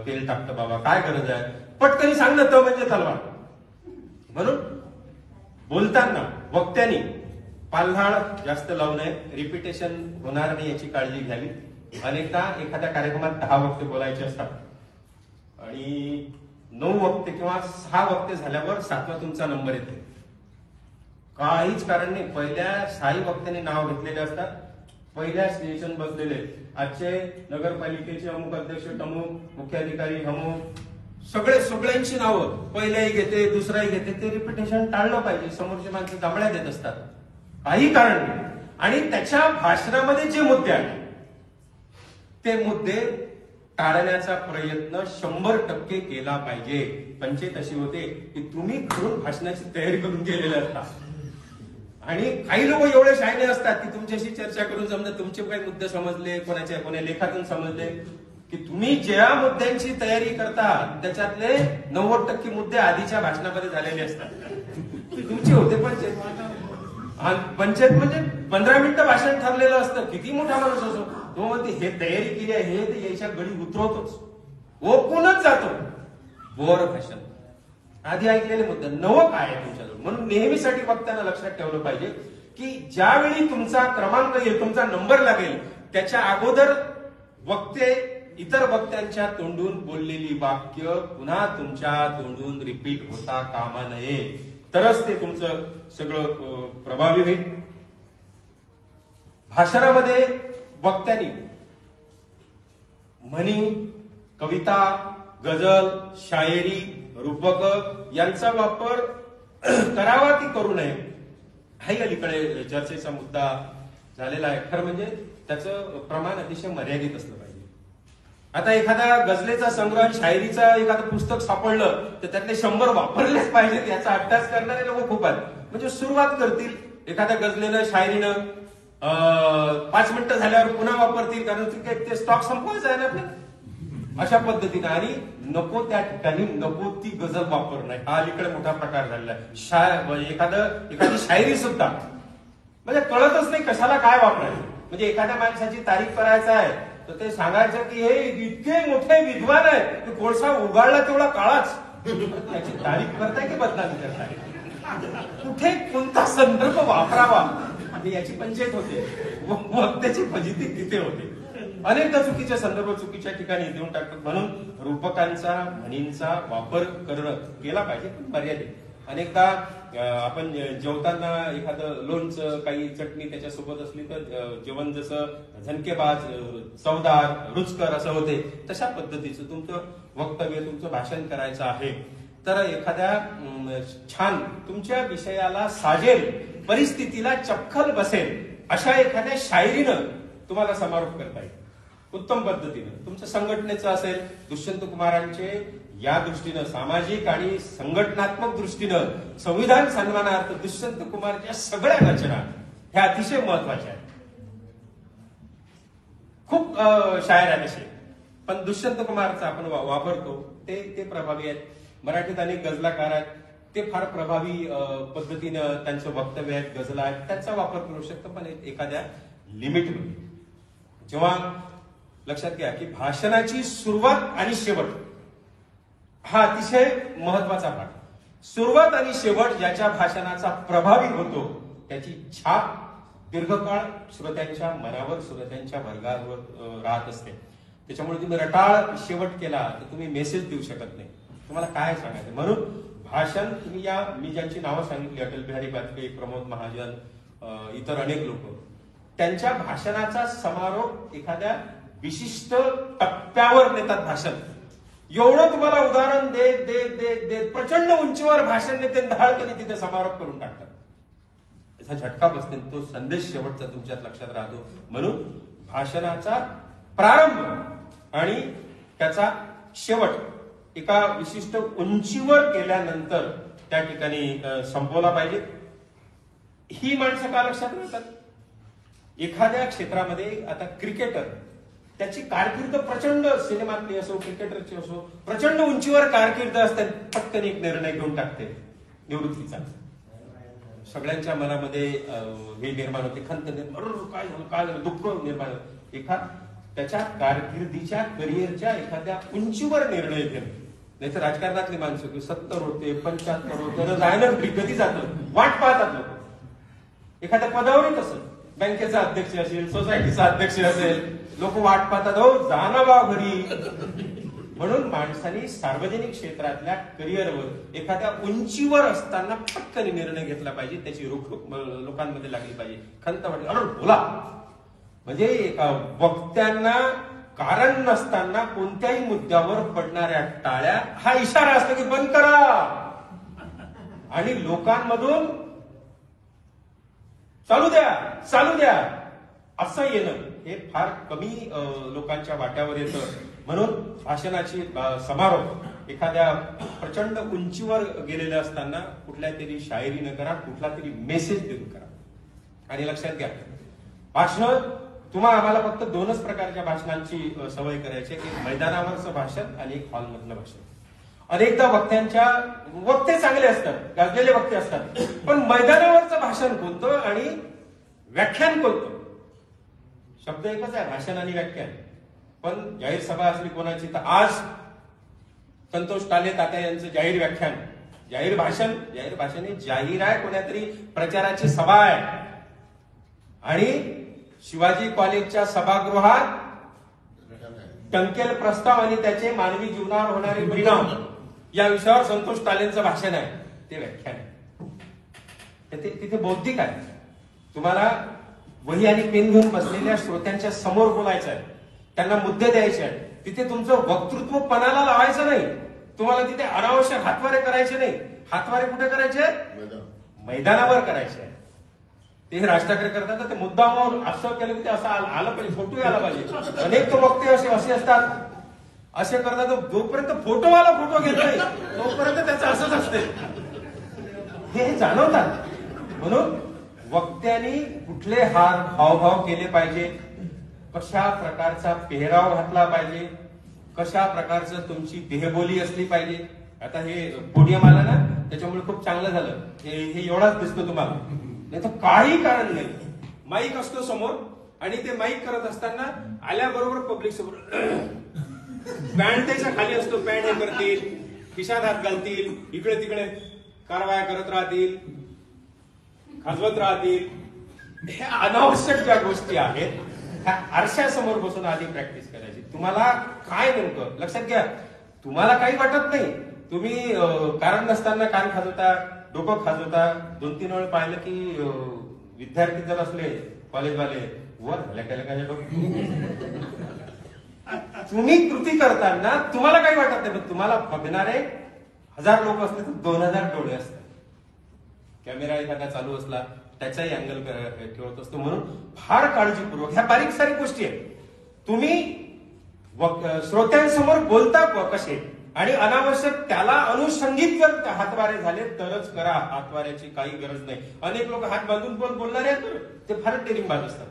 तेल टाकतं बाबा, काय गरज आहे, पटकन सांगणं तर म्हणजे तलवार. म्हणून बोलताना वक्त्यांनी पाल्हाळ जास्त लावू नये, रिपिटेशन होणार नाही याची काळजी घ्यावी. अनेकदा एखाद्या कार्यक्रमात 10 वक्ते बोलायचे असतात आणि 9 वक्ते किंवा 6 वक्ते झाल्यावर 7वा तुमचा नंबर येतो. काहीच कारण नाही, पहिल्या 6 वक्त्यांनी नाव घेतलेले असतात, पहिल्या स्टेशन बसलेले, आजचे नगरपालिकेचे अमुक अध्यक्ष अमुक, मुख्याधिकारी अमुक, सगळ्यांची नावं पहिल्याही घेते, दुसराही घेते. ते रिपिटेशन टाळलं पाहिजे. समोरची माणसं दमड्या देत असतात, काही कारण नाही. आणि त्याच्या भाषणामध्ये जे मुद्दे आहेत ते मुद्दे टाळण्याचा प्रयत्न 100% केला पाहिजे. पंचायत अशी होते की तुम्ही घरून भाषणाची तयारी करून गेलेले असतात आणि काही लोक एवढे शायने असतात की तुमच्याशी चर्चा करून समजा तुमचे काही मुद्दे समजले, कोण्या लेखातून समजले की तुम्ही ज्या मुद्द्यांची तयारी करता त्याच्यातले 90% मुद्दे आधीच्या भाषणामध्ये झालेले असतात. तुमचे होते पंचायत म्हणजे 15 मिनिटं भाषण ठरलेलं असतं, किती मोठा माणूस असो तो म्हणते हे तयारी केली आहे, हे याच्या गळी उतरवतोच, ओकूनच जातो. बोर भाषण, आधी ऐकलेले मुद्दे, नवं काय आहे तुमच्याजवळ. म्हणून नेहमीसाठी वक्त्यांना लक्षात ठेवलं पाहिजे की ज्यावेळी तुमचा क्रमांक येईल, तुमचा नंबर लागेल, त्याच्या अगोदर वक्ते इतर वक्त्यांच्या तोंडून बोललेली वाक्य पुन्हा तुमच्या तोंडून रिपीट होता कामा नये, तरच ते तुमचं सगळं प्रभावी होईल. भाषणामध्ये वक्त्यांनी म्हणी, कविता, गझल, शायरी, रूपक यांचा वापर करावा की करू नये, हाही अलीकडे चर्चेचा मुद्दा झालेला आहे. खरं म्हणजे त्याचं प्रमाण अतिशय मर्यादित असलं पाहिजे. आता एखाद्या गझलेचा संग्रह, शायरीचा एखादं पुस्तक सापडलं तर त्यातले 100 वापरलेच पाहिजेत याचा अभ्यास करणारे लोक खूप आहेत. म्हणजे सुरुवात करतील एखाद्या गझलेनं, शायरीनं, 5 मिनिटं झाल्यावर पुन्हा वापरतील, कारण ते स्टॉक संपवायचा आहे ना आपल्याला, अशा पद्धतीने. आणि नको त्या ठिकाणी नको ती गझल वापरणं, हा अलीकडे मोठा प्रकार झालेला आहे. एखादी शायरी सुद्धा म्हणजे कळतच नाही कशाला काय वापरायचं. म्हणजे एखाद्या माणसाची तारीफ करायचं आहे तर ते सांगायचं की हे इतके मोठे विद्वान आहेत की कोळसा उगाळला तेवढा काळाच, त्याची तारीफ करताय की बदनामी करताय, कुठे कोणता संदर्भ वापरावा याची पंचायत होते, मग त्याची फजिती तिथे होते. अनेकदा चुकीचे संदर्भ चुकीच्या ठिकाणी देऊन टाकतात. म्हणून रूपकांचा, म्हणींचा वापर केला पाहिजे, पण मर्यादित. अनेकदा आपण जेवताना एखादं लोणचं, काही चटणी त्याच्यासोबत असली तर जेवण जसं झणकेबाज, चवदार, रुचकर असं होते, तशा पद्धतीचं तुमचं वक्तव्य, तुमचं भाषण करायचं आहे तर एखाद्या छान तुमच्या विषयाला साजेल, परिस्थितीला चपखल बसेल अशा एखाद्या शायरीनं तुम्हाला समारोप करता येईल उत्तम पद्धतीनं. तुमच्या संघटनेचं असेल, दुष्यंत कुमारांचे या दृष्टीनं, सामाजिक आणि संघटनात्मक दृष्टीनं, संविधान सन्मानार्थ दुष्यंत कुमारच्या सगळ्या रचना ह्या अतिशय महत्वाच्या आहेत. खूप शायर आहेत असे, पण दुष्यंत कुमारचा आपण वापरतो ते प्रभावी आहेत. मराठीत अनेक गझलाकार आहेत, ते फार प्रभावी पद्धतीनं त्यांचं वक्तव्य आहेत, गझला आहेत, त्यांचा वापर करू शकतो, पण एखाद्या लिमिटमध्ये. जेव्हा लक्षात घ्या की भाषणाची सुरुवात आणि शेवट हा अतिशय महत्वाचा भाग. सुरुवात आणि शेवट ज्याच्या भाषणाचा प्रभावी होतो त्याची छाप दीर्घकाळ श्रोत्यांच्या मनावर, श्रोत्यांच्या वर्गावर राहत असते. त्याच्यामुळे तुम्ही रटाळ शेवट केला तर तुम्ही मेसेज देऊ शकत नाही. तुम्हाला काय सांगायचं? म्हणून भाषण तुम्ही मी ज्यांची नावं सांगितली, अटल बिहारी वाजपेयी, प्रमोद महाजन, इतर अनेक लोक, त्यांच्या भाषणाचा समारोप एखाद्या विशिष्ट टप्प्यावर नेतात भाषण. एवढं तुम्हाला उदाहरण देत देत देत देत प्रचंड उंचीवर भाषण देते, धाडकनी तिथे समारोप करून टाकतात. त्याचा झटका बसते, तो संदेश शेवटचा तुमच्यात लक्षात राहतो. म्हणून भाषणाचा प्रारंभ आणि त्याचा शेवट एका विशिष्ट उंचीवर गेल्यानंतर त्या ठिकाणी संपवला पाहिजे. ही माणसं का लक्षात राहतात? एखाद्या क्षेत्रामध्ये आता क्रिकेटर, त्याची कारकीर्द प्रचंड, सिनेमातली असो क्रिकेटरची असो, प्रचंड उंचीवर कारकीर्द असते, पटकन एक निर्णय घेऊन टाकते निवृत्तीचा. सगळ्यांच्या मनामध्ये हे निर्माण होते, खंत निर्माण, काय झालं, दुःख निर्माण होते. त्याच्या कारकिर्दीच्या करिअरच्या एखाद्या उंचीवर निर्णय घेणं. नाही तर राजकारणातली माणसं 70 होते, 75 होते, जायला कधी जातं, वाट पाहतात लोक. एखाद्या पदावरही तसं, बँकेचा अध्यक्ष असेल, सोसायटीचा अध्यक्ष असेल, लोक वाट पाहतात, हो जाणं बा घरी. म्हणून माणसाने सार्वजनिक क्षेत्रातल्या करिअरवर एखाद्या उंचीवर असताना पटकन निर्णय घेतला पाहिजे. त्याची रोख लोकांमध्ये लागली पाहिजे. खंत वाटली, अरे बोला, म्हणजे एका वक्त्यांना कारण नसताना कोणत्याही मुद्द्यावर पडणाऱ्या टाळ्या हा इशारा असतो की बंद करा. आणि लोकांमधून चालू द्या असं येणं हे फार कमी लोकांच्या वाट्यावर येतं. म्हणून भाषणाची समारोप एखाद्या प्रचंड उंचीवर गेलेले असताना कुठल्या तरी शायरीनं करा, कुठला तरी मेसेज देऊन करा. आणि लक्षात घ्या, भाषण आम्हाला फक्त 2च प्रकारच्या भाषणांची सवय करायची आहे, एक मैदानावरचं भाषण आणि एक हॉलमधलं भाषण. अनेकदा वक्ते चांगले असतात, गाजलेले वक्ते असतात, पण मैदानावरचं भाषण कोणतं आणि व्याख्यान कोणतं? शब्द एकच आहे, भाषण आणि व्याख्यान. पण जाहीर सभा असली कोणाची, तर आज संतोष टाले तात्या यांचं जाहीर व्याख्यान, जाहीर भाषण हे जाहीर आहे, कोणातरी प्रचाराची सभा आहे. आणि शिवाजी कॉलेजच्या सभागृहात टंकेल प्रस्ताव आणि त्याचे मानवी जीवनावर होणारे परिणाम या विषयावर संतोष टालेंचं भाषण आहे, ते व्याख्यान आहे. तिथे बौद्धिक आहे. तुम्हाला वही आणि पेन घेऊन बसलेल्या श्रोत्यांच्या समोर बोलायचं आहे, त्यांना मुद्दे द्यायचे आहेत. तिथे तुमचं वक्तृत्व पणाला लावायचं नाही. तुम्हाला तिथे अनावश्यक हातवारे करायचे नाही. हातवारे कुठे करायचे? मैदानावर करायचे. ते राज ठाकरे करतात, ते मुद्दामावर असं केलं की ते असं आलं पाहिजे, फोटो आला पाहिजे. अनेक तो वक्ते असे असतात, असे करतात, जोपर्यंत फोटोवाला फोटो घेत नाही तोपर्यंत त्याचं असंच असते. हे जाणवतात. म्हणून वक्त्यांनी कुठले हावभाव केले पाहिजे, कशा प्रकारचा पेहराव घातला पाहिजे, कशा प्रकारचं तुमची देहबोली असली पाहिजे. आता हे पोडियम आला ना, त्याच्यामुळे खूप चांगलं झालं. हे एवढाच दिसतो तुम्हाला, नाही तर काही कारण नाही. माईक असतो समोर आणि ते माईक करत असताना आल्याबरोबर पब्लिक समोर पॅन्ट त्याच्या खाली असतो, पॅन्ट हे करतील, खिशात हात घालतील, इकडे तिकडे कारवाया करत राहतील, खाजवत राहतील. हे अनावश्यक ज्या गोष्टी आहेत ह्या आरशासमोर बसून आधी प्रॅक्टिस करायची. तुम्हाला काय नेमकं लक्षात घ्या, तुम्हाला काही वाटत नाही, तुम्ही कारण नसताना कान खाजवता, डोकं खाजवता. 2-3 वेळ पाहिलं की विद्यार्थी जर असले कॉलेजवाले, वर काय तुम्ही कृती करताना तुम्हाला काही वाटत नाही, पण तुम्हाला बघणारे 1000 लोक असले तर 2000 डोळे असतात. कॅमेरा एखादा चालू असला त्याचाही अँगल ठेवत असतो. म्हणून फार काळजीपूर्वक ह्या बारीक सारी गोष्टी आहेत. तुम्ही श्रोत्यांसमोर बोलता कसे आणि अनावश्यक त्याला अनुषंगित जर हातवारे झाले तरच करा. हातवाऱ्याची काही गरज नाही. अनेक लोक हात बांधून पण बोलणारे आहेत, ते फारच टेरिंगबाज असतात.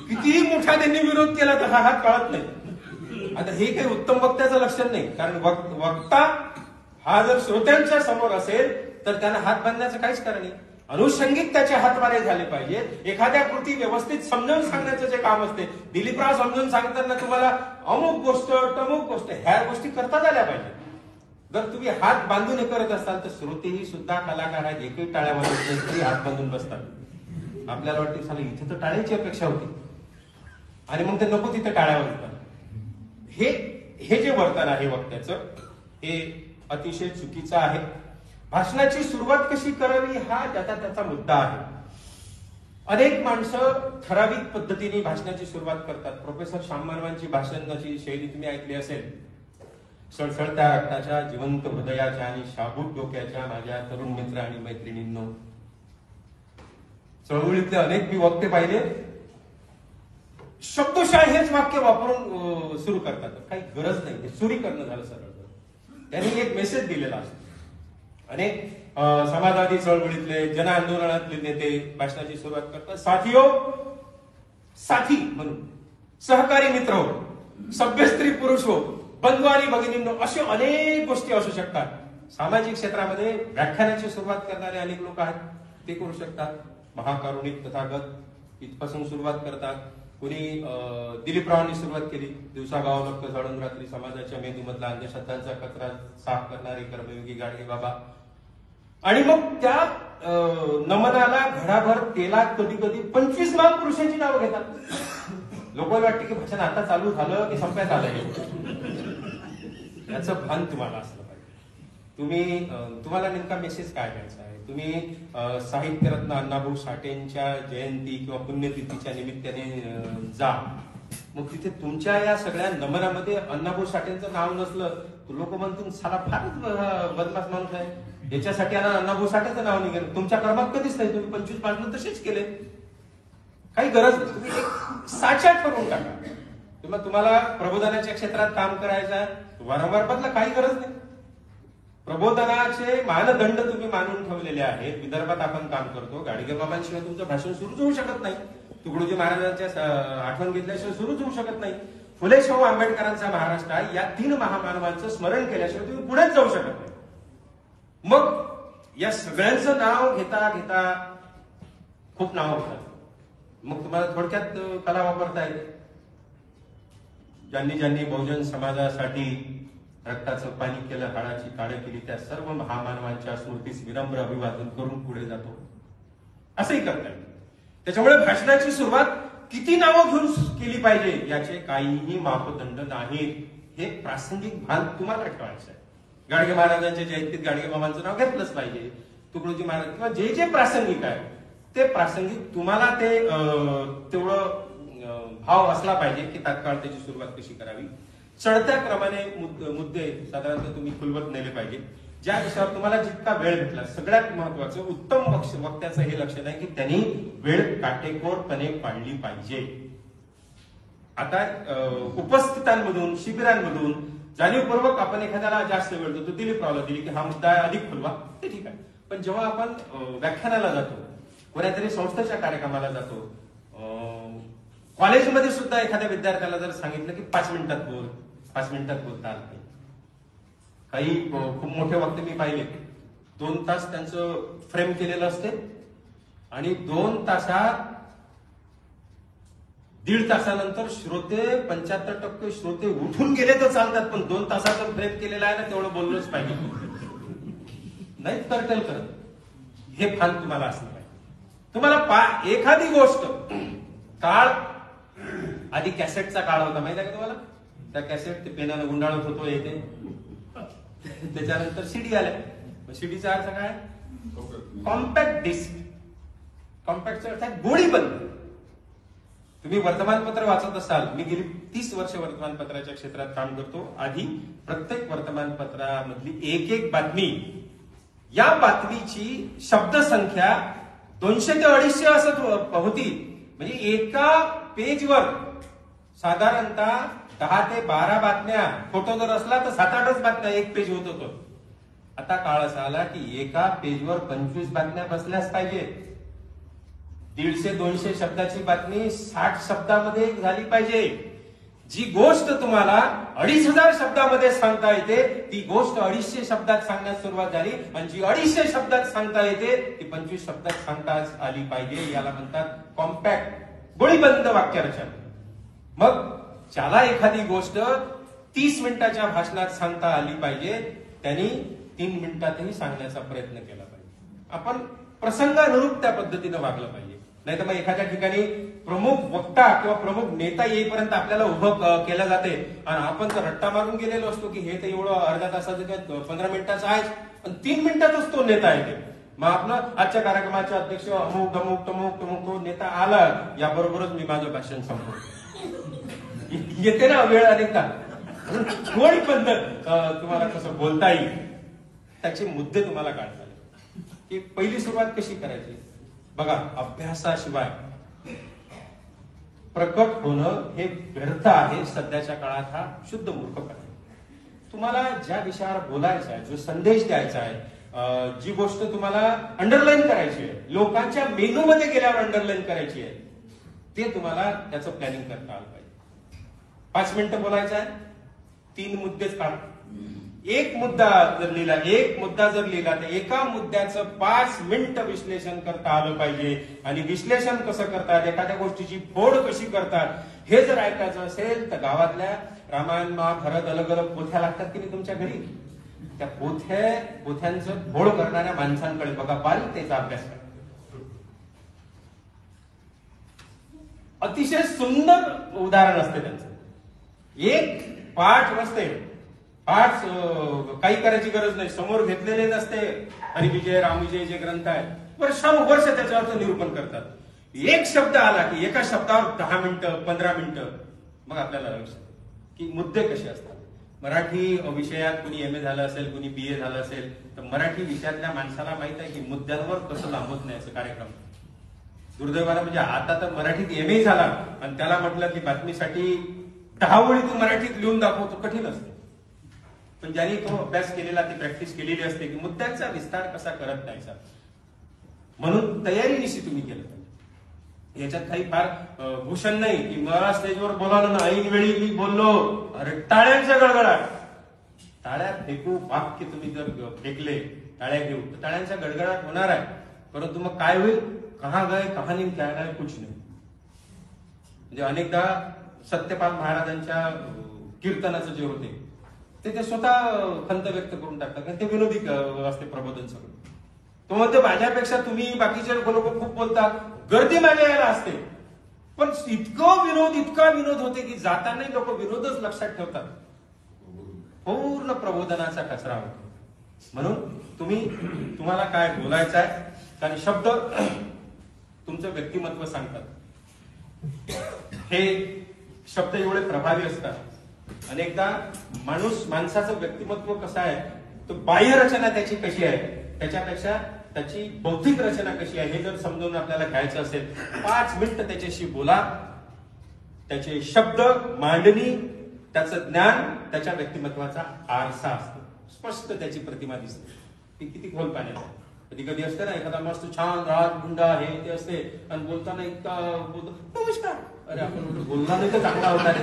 कितीही मोठा त्यांनी विरोध केला तर हा हात काढत नाही. आता हे काही उत्तम वक्त्याचं लक्षण नाही, कारण वक्ता हा जर श्रोत्यांच्या समोर असेल तर त्यांना हात बांधण्याचं काहीच कारण नाही. अनुषंगिक त्याचे हातवारे झाले पाहिजे. एखाद्या कृती व्यवस्थित समजावून सांगण्याचं जे काम असते, दिलीपराव समजून सांगताना तुम्हाला अमुक गोष्ट तमुक गोष्ट ह्या गोष्टी करता आल्या पाहिजे. जर तुम्ही हात बांधून हे करत असाल तर श्रोतेही सुद्धा कलाकार आहेत, एकही टाळ्या वाजवत नाही तरी हात बांधून बसतात. आपल्याला वाटते साला इथे तर टाळ्याची अपेक्षा होती आणि मग ते नको तिथे टाळ्या वाजवतात. हे जे वर्तन आहे वक्त्याचं हे अतिशय चुकीचं आहे. भाषणाची सुरुवात कशी करावी हा त्याचा मुद्दा आहे. अनेक माणसं ठराविक पद्धतीने भाषणाची सुरुवात करतात. प्रोफेसर श्याम मानवांची भाषणाची शैली तुम्ही ऐकली असेल. सळसळत्या रक्ताच्या, जिवंत हृदयाच्या आणि शाबूत डोक्याच्या माझ्या तरुण मित्र आणि मैत्रिणींनो. चळवळीतले अनेक मी वक्ते पाहिले शब्दशः हेच वाक्य वापरून सुरू करतात. काही गरज नाही, हे सुरीकरण झालं सरळ. त्यांनी एक मेसेज दिलेला असतो. अनेक समाजवादी चळवळीतले, जन आंदोलनातले नेते भाषणाची सुरुवात करतात. साथियो, साथी म्हणून, सहकारी मित्र हो, सभ्य स्त्री पुरुष हो, बंधू आणि भगिनींनो, अशा अनेक गोष्टी असू शकतात. सामाजिक क्षेत्रामध्ये व्याख्यानाची सुरुवात करणारे अनेक लोक आहेत, ते करू शकतात. महाकारुणिक तथागत इथपासून सुरुवात करतात. कोणी दिलीपरावांनी सुरुवात केली, दिवसा गाव लक्ष झाडून रात्री समाजाच्या मेंदूमधला अंधश्रद्धांचा कचरा साफ करणारे कर्मयोगी गाडगे बाबा. आणि मग त्या नमनाला घडाभर तेलात कधी कधी 25 महापुरुषांची नावं घेतात. लोकांना वाटते की भाषण आता चालू झालं की संपण्यात आलंय. याचं भान तुम्हाला असलं पाहिजे. तुम्हाला नेमका मेसेज काय द्यायचा आहे. तुम्ही साहित्यरत्न अण्णाभाऊ साठेंच्या जयंती किंवा पुण्यतिथीच्या निमित्ताने जा, मग तिथे तुमच्या या सगळ्या नमनामध्ये अण्णाभाऊ साठेंचं नाव नसलं तर लोक म्हणतील साला फारच बदमाश माणूस आहे, याच्यासाठी अण्णाभाऊ साठेचं नाव निघेल. तुमच्या क्रमात कधीच नाही, तुम्ही 25 भाषण तसेच केले. काही गरज नाही. तुम्ही एक साचा ठरवून टाका. तुम्हाला प्रबोधनाच्या क्षेत्रात काम करायचं आहे, वारंवार बदला, काही गरज नाही. प्रबोधनाचे मानदंड तुम्ही मानून ठेवलेले आहेत. विदर्भात आपण काम करतो, गाडगे बाबांशिवाय तुमचं भाषण सुरूच होऊ शकत नाही. तुकडोजी महाराजांच्या आठवण घेतल्याशिवाय सुरूच होऊ शकत नाही. फुले शाहू आंबेडकरांचा महाराष्ट्र या 3 महामानवांचं स्मरण केल्याशिवाय तुम्ही पुढेच जाऊ शकत नाही. मग या सगळ्यांचं नाव घेता घेता खूप नाव होतात. मग तुम्हाला थोडक्यात कला वापरता येते. ज्यांनी ज्यांनी बहुजन समाजासाठी रक्ताचं पाणी केलं, हाडाची काळं केली, त्या सर्व महामानवांच्या स्मृतीस विनम्र अभिवादन करून पुढे जातो. असंही करता येईल. त्याच्यामुळे भाषणाची सुरुवात किती नावं घेऊन केली पाहिजे याचे काहीही मापदंड नाहीत. हे प्रासंगिक भान तुम्हाला ठेवायचं आहे. गाडगे महाराजांच्या जयंतीत गाडगे बाबांचं नाव घेतलंच पाहिजे. तुकडोजी महाराज किंवा जे जे प्रासंगिक आहे ते प्रासंगिक तुम्हाला ते तेवढं भाव असला पाहिजे की तात्काळ त्याची सुरुवात कशी करावी. चढत्या क्रमाने मुद्दे साधारणतः तुम्ही खुलवत नेले पाहिजे. ज्या विषयावर तुम्हाला जितका वेळ भेटला, सगळ्यात महत्वाचं उत्तम वक्त्याचं हे लक्षण आहे की त्यांनी वेळ काटेकोरपणे पाळली पाहिजे. आता उपस्थितांमधून, शिबिरांमधून जाणीवपूर्वक आपण एखाद्याला जास्त वेळ देतो, दिलीपरावला दिली की हा मुद्दा अधिक खुलवा, ते ठीक आहे. पण जेव्हा आपण व्याख्यानाला जातो, कोणत्यातरी संस्थेच्या कार्यक्रमाला जातो, कॉलेजमध्ये सुद्धा एखाद्या विद्यार्थ्याला जर सांगितलं की 5 मिनिटात बोल, 5 मिनिटात बोलता आलं नाही. काही खूप मोठे वक्ते मी पाहिले 2 तास त्यांचं फ्रेम केलेलं असते आणि 2 तासात 1.5 तासानंतर श्रोते 75% श्रोते उठून गेले तर चालतात, पण 2 तासाचं फ्रेम केलेलं आहे ना, तेवढं बोललोच पाहिजे. नाही करटेल करत. हे भान तुम्हाला असलं पाहिजे. तुम्हाला एखादी गोष्ट काळ आधी कॅसेटचा काळ होता, माहिती आहे का तुम्हाला? त्या कॅसेट ते पेनानं गुंडाळत होतो येते. त्याच्यानंतर सीडी आल्या. सीडीचा अर्थ काय? Compact disk. कॉम्पॅक्टचा अर्थ आहे गोळीबंद. तुम्ही वर्तमानपत्र वाचत असाल, मी गेली 30 वर्ष वर्तमानपत्राच्या क्षेत्रात काम करतो. आधी प्रत्येक वर्तमानपत्रामधली एक बातमी, या बातमीची शब्दसंख्या 200 ते 250 असं होती. म्हणजे एका पेजवर साधारणतः 10 ते 12 बातम्या, फोटो जर असला तर 7-8च बातम्या एक पेज होत होतो. आता काळ असा आला की एका पेजवर 25 बातम्या बसल्याच पाहिजे. 150-200 शब्दाची बातमी 60 शब्दामध्ये झाली पाहिजे. जी गोष्ट तुम्हाला 2500 शब्दामध्ये सांगता येते, ती गोष्ट 250 शब्दात सांगण्यास सुरुवात झाली, आणि जी 250 शब्दात सांगता येते ती 25 शब्दात सांगता आली पाहिजे. याला म्हणतात कॉम्पॅक्ट, गोळीबंद वाक्यरचना. मग ज्याला एखादी गोष्ट 30 मिनिटाच्या भाषणात सांगता आली पाहिजे, त्यांनी 3 मिनिटातही सांगण्याचा प्रयत्न केला पाहिजे. आपण प्रसंगानुरूप त्या पद्धतीनं वागलं पाहिजे. नाही तर मग एखाद्या ठिकाणी प्रमुख वक्ता किंवा प्रमुख नेता येईपर्यंत आपल्याला उभं केलं जाते आणि आपण तर रट्टा मारून गेलेलो असतो की हे तर एवढं अर्ध्या तासाचं किंवा 15 मिनिटाचं आहे आणि 3 मिनिटातच तो नेता येते. मग आपलं आजच्या कार्यक्रमाचे अध्यक्ष अमुक अमुक तमुक तमुक तो नेता आला, याबरोबरच मी माझं भाषण संपवतो. येते ना वेळ अनेकदा. थोडी पद्धत तुम्हाला कसं बोलता येईल त्याचे मुद्दे तुम्हाला काढता येईल की पहिली सुरुवात कशी करायची. बघा, अभ्यासाशिवाय प्रकट होणं हे व्यर्थ आहे. सध्याच्या काळात हा शुद्ध मूर्खपणा आहे. तुम्हाला ज्या विषयावर बोलायचा आहे, जो संदेश द्यायचा आहे, जी गोष्ट तुम्हाला अंडरलाईन करायची आहे, लोकांच्या मेनू मध्ये गेल्यावर अंडरलाईन करायची आहे, ते तुम्हाला त्याचं प्लॅनिंग करता आलं पाहिजे. 5 मिनिटं बोलायचं आहे, 3 मुद्देच काढ. एक मुद्दा जर लिहिला तर एका मुद्द्याचं 5 मिनिटं विश्लेषण करता आलं पाहिजे. आणि विश्लेषण कसं करतात, एखाद्या गोष्टीची फोड कशी करतात हे जर ऐकायचं असेल तर गावातल्या रामायण महाभारत अलग अलग पोथ्या लागतात की नाही तुमच्या घरी, त्या पोथ्यांचं फोड करणाऱ्या माणसांकडे बघा, बारीकतेचा अभ्यास करा. अतिशय सुंदर उदाहरण असते त्यांचं. एक पाठ नसते, पाठ काही करायची गरज नाही, समोर घेतलेले नसते. हरिविजय रामविजय जे ग्रंथ आहेत, वर्षानुवर्ष त्याच्यावर निरूपण करतात. एक शब्द आला की एका शब्दावर 10 मिनिटं 15 मिनिटं. मग आपल्याला लक्षात की मुद्दे कसे असतात. मराठी विषयात कुणी MA झालं असेल, कुणी BA झालं असेल तर मराठी विषयातल्या माणसाला माहित आहे की मुद्द्यांवर कसं लांबत नाही असं कार्यक्रम. दुर्दैवाला म्हणजे आता तर मराठीत MA झाला आणि त्याला म्हटलं की बातमीसाठी 10 ओळी तू मराठीत लिहून दाखवतो, कठीण असते. पण ज्यांनी तो अभ्यास केलेला, ती प्रॅक्टिस केलेली असते की मुद्द्यांचा विस्तार कसा करत नाहीचा. म्हणून तयारीनिशी तुम्ही केलं पाहिजे. याच्यात काही फार भूषण नाही की मला स्टेजवर बोलावलं ना, ऐन वेळी मी बोललो, अरे टाळ्यांचा गडगडाट. टाळ्या फेकू, वाक्य तुम्ही जर फेकले, टाळ्या घेऊ तर टाळ्यांचा गडगडाट होणार आहे. परंतु मग काय होईल, कहा गए कहाणी क्या गए कुछ नाही. म्हणजे अनेकदा सत्यपाल महाराजांच्या कीर्तनाचं जे होते ते स्वतः खंत व्यक्त करून टाकतात आणि ते विनोदी असते प्रबोधन सगळं. तो म्हणते माझ्यापेक्षा तुम्ही बाकीचे लोक खूप बोलतात, गर्दी माझ्या यायला असते. पण इतका विनोद होते की जातानाही लोक विनोदच लक्षात ठेवतात. पूर्ण प्रबोधनाचा कचरा होतो. म्हणून तुम्हाला काय बोलायचं आहे, कारण शब्द तुमचं व्यक्तिमत्व सांगतात. हे शब्द एवढे प्रभावी असतात. अनेकदा माणसाचं व्यक्तिमत्व कसं आहे, तो बाह्य रचना त्याची कशी आहे त्याच्यापेक्षा त्याची बौद्धिक रचना कशी आहे हे जर समजून आपल्याला घ्यायचं असेल, 5 मिनिटं त्याच्याशी बोला. त्याचे शब्द, मांडणी, त्याचं ज्ञान त्याच्या व्यक्तिमत्वाचा आरसा असतो. स्पष्ट त्याची प्रतिमा दिसते. ती किती खोल पाण्यात आहे. कधी कधी असते ना, एखादा मस्त छान राज गुंडा हे ते असते आणि बोलताना इतका बोलतो, नमस्कार, अरे आपण बोलला नाही तर चांगला होता रे.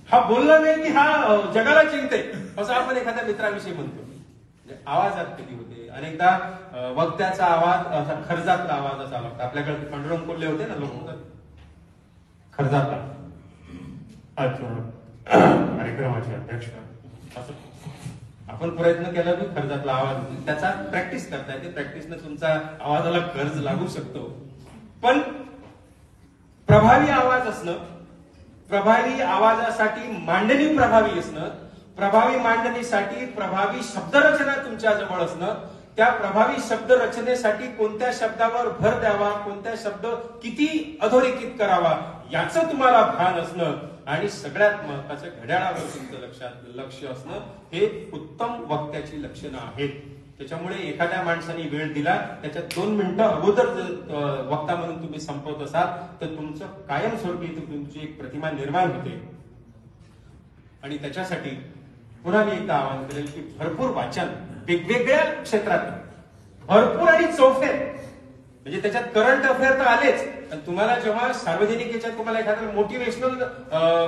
हा बोलला नाही की हा जगाला चिंते असं आपण एखाद्या मित्राविषयी म्हणतो. आवाजात कधी होते, अनेकदा वक्त्याचा आवाज असा खर्जातला आवाज असा लागतो. आपल्याकडे पांडुरंग कोल्हे होते ना लोक, खर्जातला कार्यक्रमाचे अध्यक्ष असं आपण प्रयत्न केला की खर्जातला आवाज, त्याचा प्रॅक्टिस करता येते. प्रॅक्टिसने तुमचा आवाजाला खर्च लागू शकतो. पण प्रभावी आवाज असणं, प्रभावी आवाजासाठी मांडणी प्रभावी असणं, प्रभावी मांडणीसाठी प्रभावी शब्दरचना तुमच्या जवळ असणं, त्या प्रभावी शब्दरचनेसाठी कोणत्या शब्दावर भर द्यावा, कोणत्या शब्द किती अधोरेखित करावा याचं तुम्हाला भान असणं आणि सगळ्यात महत्वाचं घड्याळावर तुमचं लक्ष असणं हे उत्तम वक्त्याची लक्षणं आहेत. त्याच्यामुळे एखाद्या माणसाने वेळ दिला, त्याच्यात 2 मिनिटं अगोदर वक्ता म्हणून तुम्ही संपवत असाल तर तुमचं कायमस्वरूपी तुमची एक प्रतिमा निर्माण होते. आणि त्याच्यासाठी पुन्हा मी एकदा आवाहन करेल की भरपूर वाचन, वेगवेगळ्या क्षेत्रात भरपूर आणि चौफेर, म्हणजे त्याच्यात करंट अफेअर तर आलेच. तुम्हाला जेव्हा सार्वजनिक याच्यात तुम्हाला एखादं मोटिवेशनल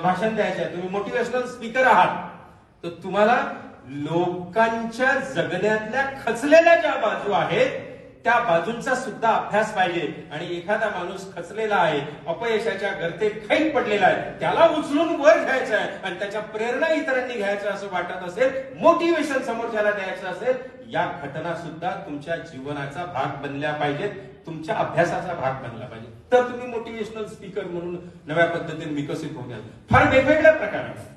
भाषण द्यायचं आहे, तुम्ही मोटिवेशनल स्पीकर आहात, तर तुम्हाला लोकांच्या जगण्यातल्या खचलेल्या ज्या बाजू आहेत त्या बाजूंचा सुद्धा अभ्यास पाहिजे. आणि एखादा माणूस खचलेला आहे, अपयशाच्या गर्तेत खैत पडलेला आहे, त्याला उचलून वर घ्यायचं आहे आणि त्याच्या प्रेरणा इतरांनी घ्यायचं असं वाटत असेल, मोटिवेशन समोरच्याला द्यायचं असेल, या घटना सुद्धा तुमच्या जीवनाचा भाग बनल्या पाहिजेत, तुमच्या अभ्यासाचा भाग बनला पाहिजे. तर तुम्ही मोटिवेशनल स्पीकर म्हणून नव्या पद्धतीने विकसित होण्यात फार वेगवेगळ्या प्रकारात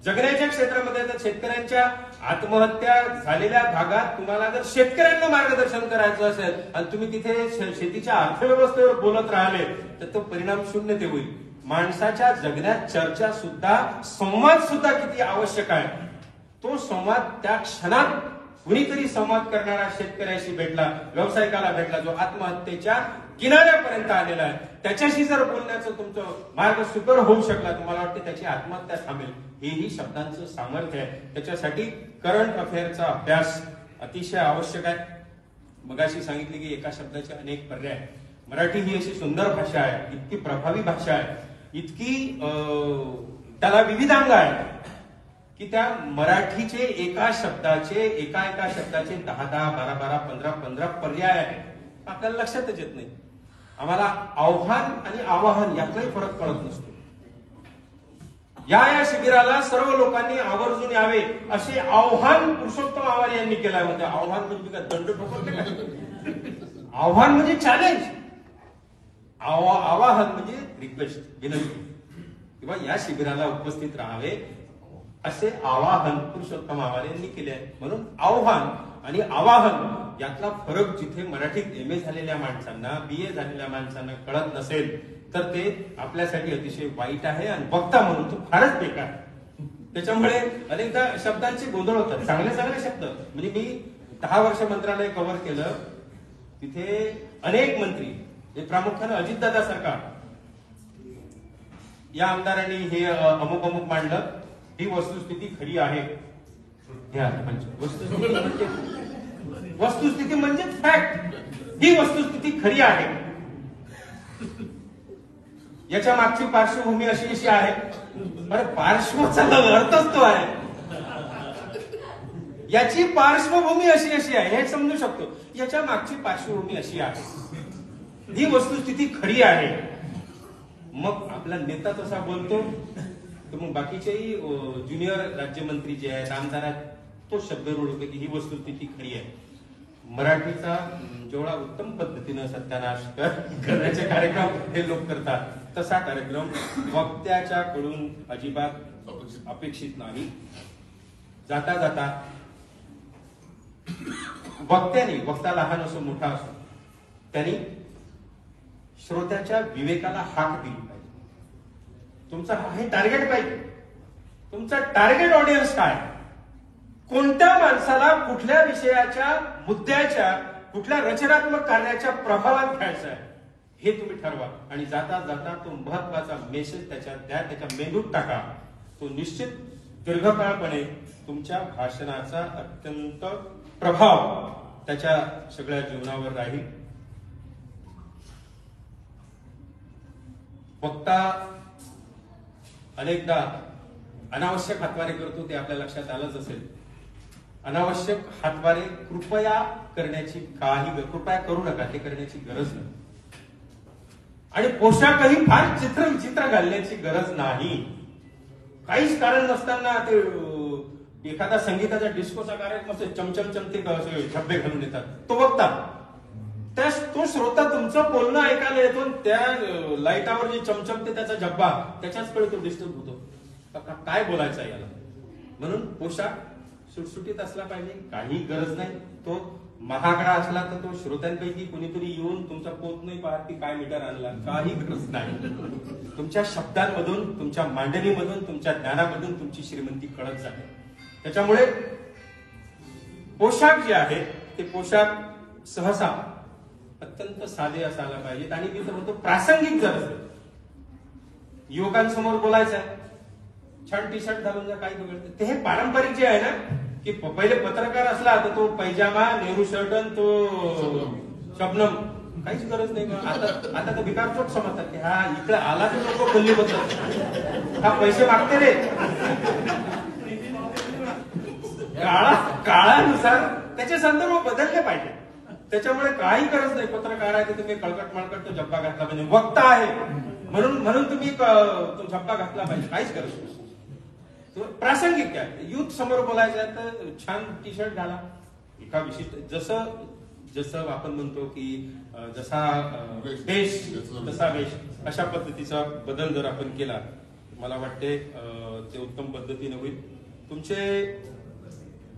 जगण्याच्या क्षेत्रामध्ये. तर शेतकऱ्यांच्या आत्महत्या झालेल्या भागात तुम्हाला जर शेतकऱ्यांना मार्गदर्शन करायचं असेल आणि तुम्ही तिथे शेतीच्या अर्थव्यवस्थेवर बोलत राहिले तर तो परिणाम शून्य ते होईल. माणसाच्या जगण्यात चर्चा सुद्धा, संवाद सुद्धा किती आवश्यक आहे. तो संवाद त्या क्षणात कुणीतरी संवाद करणारा शेतकऱ्याशी भेटला, व्यावसायिकाला भेटला, जो आत्महत्येच्या किनाऱ्यापर्यंत आलेला आहे, त्याच्याशी जर बोलण्याचं तुमचं मार्ग सुकर होऊ शकला, तुम्हाला वाटते त्याची आत्महत्या थांबेल. हेही शब्दांचं सामर्थ्य आहे. त्याच्यासाठी करंट अफेअरचा अभ्यास अतिशय आवश्यक आहे. मगाशी सांगितले की एका शब्दाचे अनेक पर्याय. मराठी ही अशी सुंदर भाषा आहे, इतकी प्रभावी भाषा आहे, इतकी त्याला विविधांग आहे की त्या मराठीचे एका शब्दाचे 10, 12, 15 पर्याय आहेत. आपल्याला लक्षातच येत नाही. आम्हाला आव्हान आणि आवाहन यातलाही फरक कळत नसतो. या शिबिराला सर्व लोकांनी आवर्जून यावे असे आव्हान पुरुषोत्तम आव्हान यांनी केलं होतं. आव्हान म्हणजे काय, दंड ठोकरते काय? आव्हान म्हणजे चॅलेंज, आवाहन म्हणजे रिक्वेस्ट, विनंती, किंवा या शिबिराला उपस्थित राहावे असे आवाहन पुरुषोत्तम आव्हान यांनी केले आहे. म्हणून आव्हान आणि आवाहन यातला फरक जिथे मराठीत MA झालेल्या माणसांना, BA झालेल्या माणसांना कळत नसेल तर ते आपल्यासाठी अतिशय वाईट आहे आणि वक्ता म्हणून तो फारच बेकार. त्याच्यामुळे अनेकदा शब्दांचे गोंधळ होतात. चांगले चांगले शब्द, म्हणजे मी 10 वर्ष मंत्रालय कव्हर केलं, तिथे अनेक मंत्री, प्रामुख्याने अजितदादा सरकार, या आमदारांनी हे अमुक अमुक मांडलं, ही वस्तुस्थिती खरी आहे. वस्तुस्थिती म्हणजे फॅक्ट, ही वस्तुस्थिती खरी आहे. याच्या मागची पार्श्वभूमी अशी अशी आहे. अरे पार्श्वचा अर्थच तो आहे. याची पार्श्वभूमी अशी अशी आहे हे समजू शकतो. याच्या मागची पार्श्वभूमी अशी आहे, ही वस्तुस्थिती खरी आहे. मग आपला नेता तसा बोलतो तर मग बाकीचेही ज्युनियर राज्यमंत्री जे आहेत, आमदार आहेत, तो शब्द रुळतो की ही वस्तुस्थिती खरी आहे. मराठीचा जेवढा उत्तम पद्धतीनं सत्यानाश करण्याचे कार्यक्रम हे लोक करतात, तसा कार्यक्रम वक्त्याच्याकडून अजिबात अपेक्षित नाही. जाता जाता वक्ता लहान असो मोठा असो, त्यांनी श्रोत्याच्या विवेकाला हाक दिली पाहिजे. तुमचा हे टार्गेट पाहिजे. तुमचा टार्गेट ऑडियन्स काय, कोणत्या माणसाला कुठल्या विषयाच्या, मुद्द्याच्या, कुठल्या रचनात्मक कार्याच्या प्रभावात घ्यायचं आहे हे तुम्ही ठरवा. आणि जाता जाता तो महत्वाचा मेसेज त्याच्यात द्या, त्याच्या मेंदूत टाका. तो निश्चित दीर्घकाळपणे तुमच्या भाषणाचा अत्यंत प्रभाव त्याच्या सगळ्या जीवनावर राहील. वक्ता अनेकदा अनावश्यक हातवारे करतो, ते आपल्या लक्षात आलंच असेल. अनावश्यक हातवारे कृपया करण्याची कृपया करू नका, ते करण्याची गरज नाही. आणि पोशाखही फार चित्र घालण्याची गरज नाही. काहीच कारण नसताना ते एखादा संगीताचा डिस्कोचा कार्यक्रम असतो, चमचम चमते झब्बे घालून येतात, तो वक्ता, तो श्रोता तुमचं बोलणं ऐकायला येतो, त्या लाईटावर जे चमचमते त्याचा झब्बा, त्याच्याचकडे तो डिस्टर्ब होतो. काय बोलायचं याला. म्हणून पोशाख सुटसुटीत असला पाहिजे, काही गरज नाही. तो महागडा असला तर तो श्रोत्यांपैकी कोणीतरी येऊन तुमचा पोत नाही पाहत की काय मीटर आणला, काही गरज नाही. तुमच्या शब्दांमधून, तुमच्या मांडणीमधून, तुमच्या ज्ञानामधून तुमची श्रीमंती कळत जाते. त्याच्यामुळे पोशाख जे आहे ते पोशाख सहसा अत्यंत साधे असायला पाहिजेत. आणि मी तर म्हणतो प्रासंगिक जर असेल, युवकांसमोर बोलायचं आहे, छान टी शर्ट घालून जा, काही बिघडतं. ते हे पारंपरिक जे आहे ना, की पहिले पत्रकार असला तर तो पैजामा, नेहरू शर्ट, तो शबनम, काहीच गरज नाही. आता तर भिकारचोट समजतात की हा इकडे आला तर लोक गल्ली बदलत, हा पैसे मागते रे. काळानुसार त्याचे संदर्भ बदलले पाहिजे. त्याच्यामुळे काही गरज नाही. पत्रकार आहे तुम्ही कळकट मळकट तो झप्पा घातला पाहिजे, वक्ता आहे म्हणून तुम्ही तो झप्पा घातला पाहिजे, काहीच गरज नाही. प्रासंगिक आहे, युथ समोर बोलायचं आहे तर छान टी शर्ट घाला, एका विशिष्ट जसं आपण म्हणतो की जसा देश तसा वेश, अशा पद्धतीचा बदल जर आपण केला मला वाटते ते उत्तम पद्धतीने होईल. तुमचे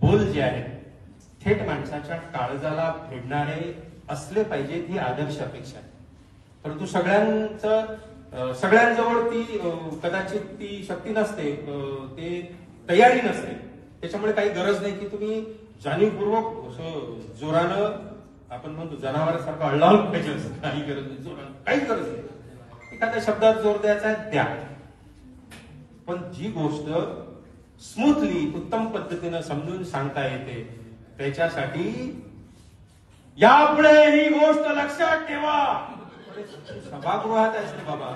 बोल जे आहेत थेट माणसाच्या काळजाला भिडणारे असले पाहिजेत, ही आदर्श अपेक्षा आहे. परंतु सगळ्यांजवळ ती कदाचित ती शक्ती नसते, ते तयारी नसते. त्याच्यामुळे काही गरज नाही की तुम्ही जाणीवपूर्वक जोरानं आपण म्हणतो जनावरांसारखं अळलावलं पाहिजे, असं काही गरज नाही. जोरानं काहीच गरज नाही. एखाद्या शब्दात जोर द्यायचा द्या, पण जी गोष्ट स्मूथली उत्तम पद्धतीनं समजून सांगता येते त्याच्यासाठी यापुढे ही गोष्ट लक्षात ठेवा. सभागृहात असते बाबा,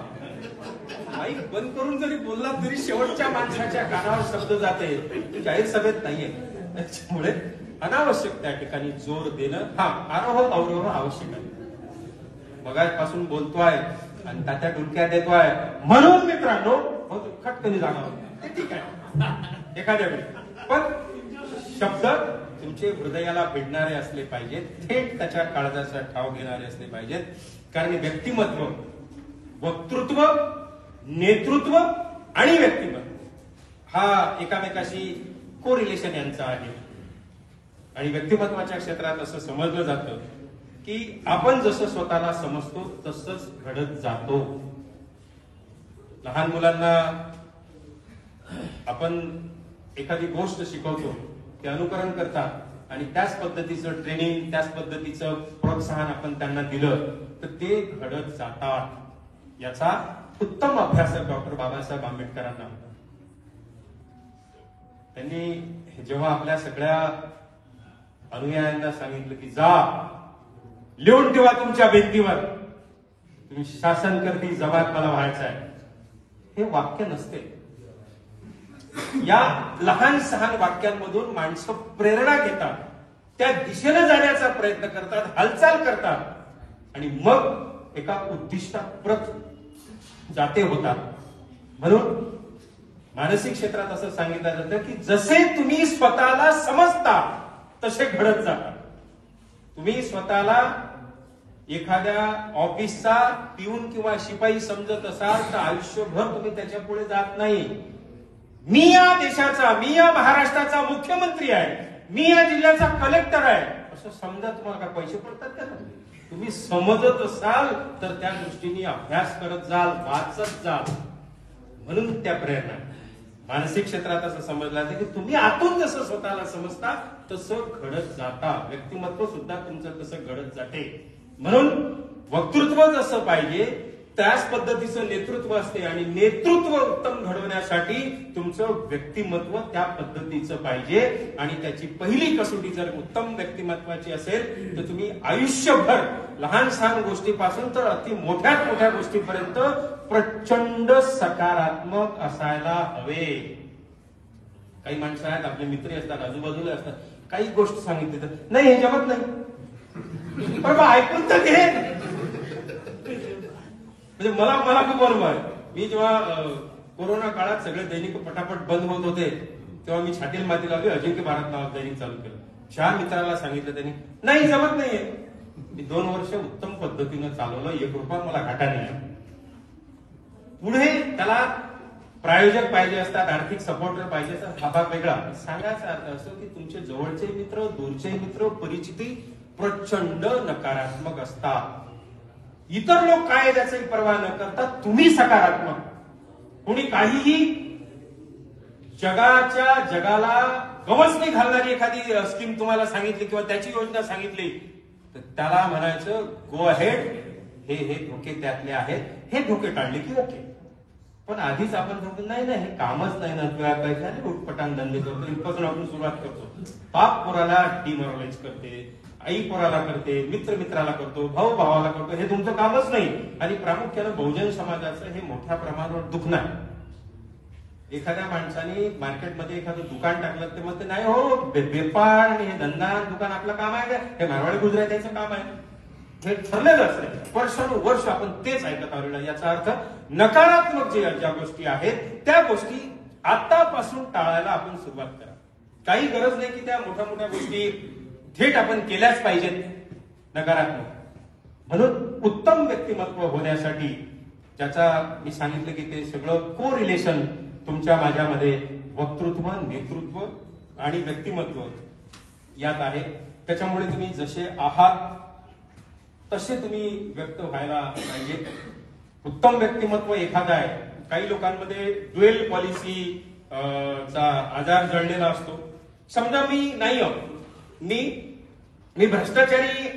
माईक बंद करून जरी बोलला तरी शेवटच्या माणसाच्या कानावर शब्द जाते, जाहीर सभेत नाहीये. त्याच्यामुळे अनावश्यक त्या ठिकाणी जोर देणं, हा आरोह अवरोह आवश्यक आहे. मगापासून बोलतोय आणि तात्या डुलक्या देतोय म्हणून मित्रांनो खटकनी जाणार ते ठीक आहे एखाद्या वेळी, पण शब्द तुमचे हृदयाला भिडणारे असले पाहिजेत, थेट त्याच्या काळजाचा ठाव घेणारे असले पाहिजेत. कारण व्यक्तिमत्व, वक्तृत्व, नेतृत्व आणि व्यक्तिमत्व हा एकामेकाशी कोरिलेशन यांचा आहे. आणि व्यक्तिमत्वाच्या क्षेत्रात असं समजलं जातं की आपण जसं स्वतःला समजतो तसंच घडत जातो. लहान मुलांना आपण एखादी गोष्ट शिकवतो, ते अनुकरण करतात आणि त्याच पद्धतीचं ट्रेनिंग, त्याच पद्धतीचं प्रोत्साहन आपण त्यांना दिलं तर ते घडत जातात. याचा उत्तम अभ्यासक डॉक्टर बाबासाहेब आंबेडकरांना होता. त्यांनी जेव्हा आपल्या सगळ्या अनुयायांना सांगितलं की जा लिहून ठेवा तुमच्या भिंतीवर, तुम्ही शासनकर्ती जमात मला व्हायचं आहे, हे वाक्य नसते. या लहान सहान वाक्यांमधून माणसं प्रेरणा घेतात, त्या दिशेने जाण्याचा प्रयत्न करतात, हालचाल करतात आणि मग एका उद्दिष्टाप्रत जाते होतात. म्हणून मानसिक क्षेत्रात असं सांगितलं जातं की जसे तुम्ही स्वतःला समजता तसे घडत जातात. तुम्ही स्वतःला एखाद्या ऑफिसचा पिऊन किंवा शिपाई समजत असाल तर आयुष्यभर तुम्ही त्याच्या पुढे जात नाही. मी या देशाचा, मी या महाराष्ट्राचा मुख्यमंत्री आहे, मी या जिल्ह्याचा कलेक्टर आहे असं समजा तुम्हाला का पैसे पडतात का? तुम्ही समजत असाल तर त्या दृष्टीने अभ्यास करत जाल, वाचत जाल. म्हणून त्या प्रेरणा मानसिक क्षेत्रात असं समजलं जातं की तुम्ही आतून जसं स्वतःला समजता तसं घडत जाता. व्यक्तिमत्व सुद्धा तुमचं तसं घडत जाते. म्हणून वक्तृत्व जसं पाहिजे त्याच पद्धतीचं नेतृत्व असते आणि नेतृत्व उत्तम घडवण्यासाठी तुमचं व्यक्तिमत्व त्या पद्धतीचं पाहिजे. आणि त्याची पहिली कसोटी जर उत्तम व्यक्तिमत्वाची असेल तर तुम्ही आयुष्यभर लहान सहान गोष्टीपासून तर अति मोठ्यात मोठ्या गोष्टीपर्यंत प्रचंड सकारात्मक असायला हवे. काही माणसं आहेत, आपले मित्र असतात, आजूबाजूला असतात, काही गोष्ट सांगितली तर नाही हे जमत नाही, पण ऐकून तर घे. म्हणजे मला खूप अनुभव आहे. मी जेव्हा कोरोना काळात सगळे दैनिक पटापट बंद होत होते तेव्हा मी छातील माती लावली, अजिंक्य भारत नावाचं दैनिक चालू केलं. 4 मित्राला सांगितलं, त्यांनी नाही जमत नाहीये. मी 2 वर्ष उत्तम पद्धतीनं चालवलं, 1 रुपया मला घाटा नाही. पुढे त्याला प्रायोजक पाहिजे असतात, आर्थिक सपोर्टर पाहिजे असतात, हा भाग वेगळा. सांगायचा अर्थ असं की तुमचे जवळचे मित्र, दूरचे मित्र, परिचिती प्रचंड नकारात्मक असतात. इतर लोक काय त्याची पर्वा न करता तुम्ही सकारात्मक. कोणी काहीही जगाला गवसणी घालणारी एखादी स्कीम तुम्हाला सांगितली किंवा त्याची योजना सांगितली तर त्याला म्हणायचं गो अहेड, हे धोके त्यातले आहेत, हे धोके टाळले की ओके. पण आधीच आपण सांगतो नाही नाही हे कामच नाही ना, तुला पैशाने उठपटांग धंदे करतो, इथपासून आपण सुरुवात करतो. बाप पोराला डिमोरलाइज करते, आई पोराला करते, मित्र मित्राला करतो, भाऊ भावाला करतो, हे तुमचं कामच नाही. आणि प्रामुख्यानं बहुजन समाजाचं हे मोठ्या प्रमाणावर दुखणं आहे. एखाद्या माणसाने मार्केटमध्ये एखादं दुकान टाकलं ते म्हणते नाही हो बेपार आणि हे धंदा दुकान आपलं काम आहे का, हे मारवाडी गुजरात्याचं काम आहे. हे ठरलेलं असतं. वर्षानुवर्ष आपण तेच ऐकत आलेलो. याचा अर्थ नकारात्मक ज्या गोष्टी आहेत त्या गोष्टी आतापासून टाळायला आपण सुरुवात करा. काही गरज नाही की त्या मोठ्या मोठ्या गोष्टी थेट आपण केल्याच पाहिजेत नकारात्मक. म्हणून उत्तम व्यक्तिमत्व होण्यासाठी ज्याचा मी सांगितलं की ते सगळं को रिलेशन तुमच्या माझ्यामध्ये वक्तृत्व, नेतृत्व आणि व्यक्तिमत्व यात आहे. त्याच्यामुळे तुम्ही जसे आहात तसे तुम्ही व्यक्त व्हायला पाहिजे. उत्तम व्यक्तिमत्व एखादा आहे. काही लोकांमध्ये ड्युएल पॉलिसी चा आजार जळलेला असतो. समजा मी नाही मी भ्रष्टाचारी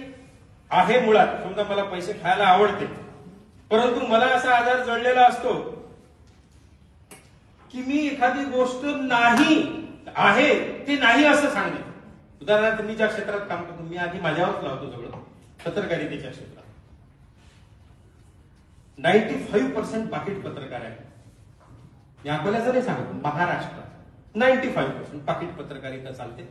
आहे मुळात, समजा मला पैसे खायला आवडते, परंतु मला असा आजार जळलेला असतो की मी एखादी गोष्ट नाही आहे ते नाही असं सांगते. उदाहरणार्थ मी ज्या क्षेत्रात काम करतो, मी आधी माझ्यावरच लावतो सगळं, पत्रकारितेच्या क्षेत्रात 95% पाकिट पत्रकार आहे. मी अकोल्याचं नाही सांगतो, महाराष्ट्रात 95% पाकिट पत्रकारिता चालते.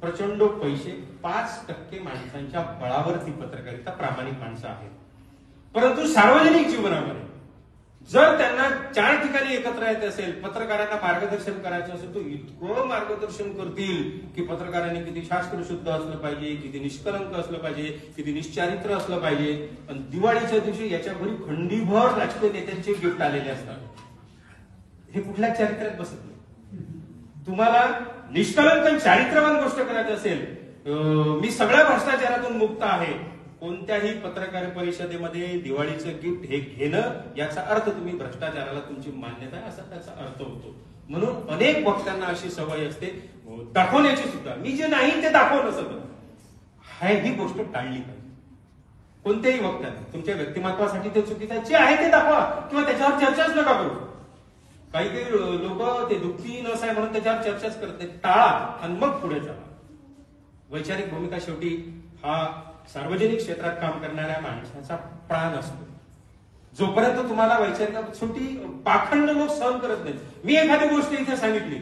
प्रचंड पैसे, 5% माणसांच्या बळावरती पत्रकारिता प्रामाणिक माणसं आहेत. परंतु सार्वजनिक जीवनामध्ये जर त्यांना 4 ठिकाणी एकत्र यायचे असेल, पत्रकारांना मार्गदर्शन करायचं असेल, तर इतकं मार्गदर्शन करतील की पत्रकारांनी किती शास्त्रशुद्ध असलं पाहिजे, किती निष्कलंक असलं पाहिजे, किती निश्चारित्र असलं पाहिजे. आणि दिवाळीच्या दिवशी याच्या घरी खंडीभर राजकीय नेत्यांचे गिफ्ट आलेले असतात. हे कुठल्या चारित्र्यात बसत नाही. तुम्हाला निष्कलंक चारित्र्यवान गोष्ट करायची असेल, मी सगळ्या भ्रष्टाचारातून मुक्त आहे, कोणत्याही पत्रकार परिषदेमध्ये दिवाळीचं गिफ्ट हे घेणं याचा अर्थ तुम्ही भ्रष्टाचाराला तुमची मान्यता आहे असा त्याचा अर्थ होतो. म्हणून अनेक वक्त्यांना अशी सवय असते दाखवण्याची सुद्धा, मी जे नाही ते दाखवणं सगळं. ही गोष्ट टाळली पाहिजे. कोणत्याही वक्त्याने तुमच्या व्यक्तिमत्वासाठी ते चुकीचं आहे, जे आहे ते दाखवा किंवा त्याच्यावर चर्चाच नका करू. काही काही लोक ते दुःखी नस आहे म्हणून त्याच्यावर चर्चाच करत नाही. टाळा आणि मग पुढे चला. वैचारिक भूमिका शेवटी हा सार्वजनिक क्षेत्रात काम करणाऱ्या माणसाचा प्राण असतो. जोपर्यंत तुम्हाला वैचारिक शेवटी पाखंड लोक सहन करत नाहीत. मी एखादी गोष्ट इथे सांगितली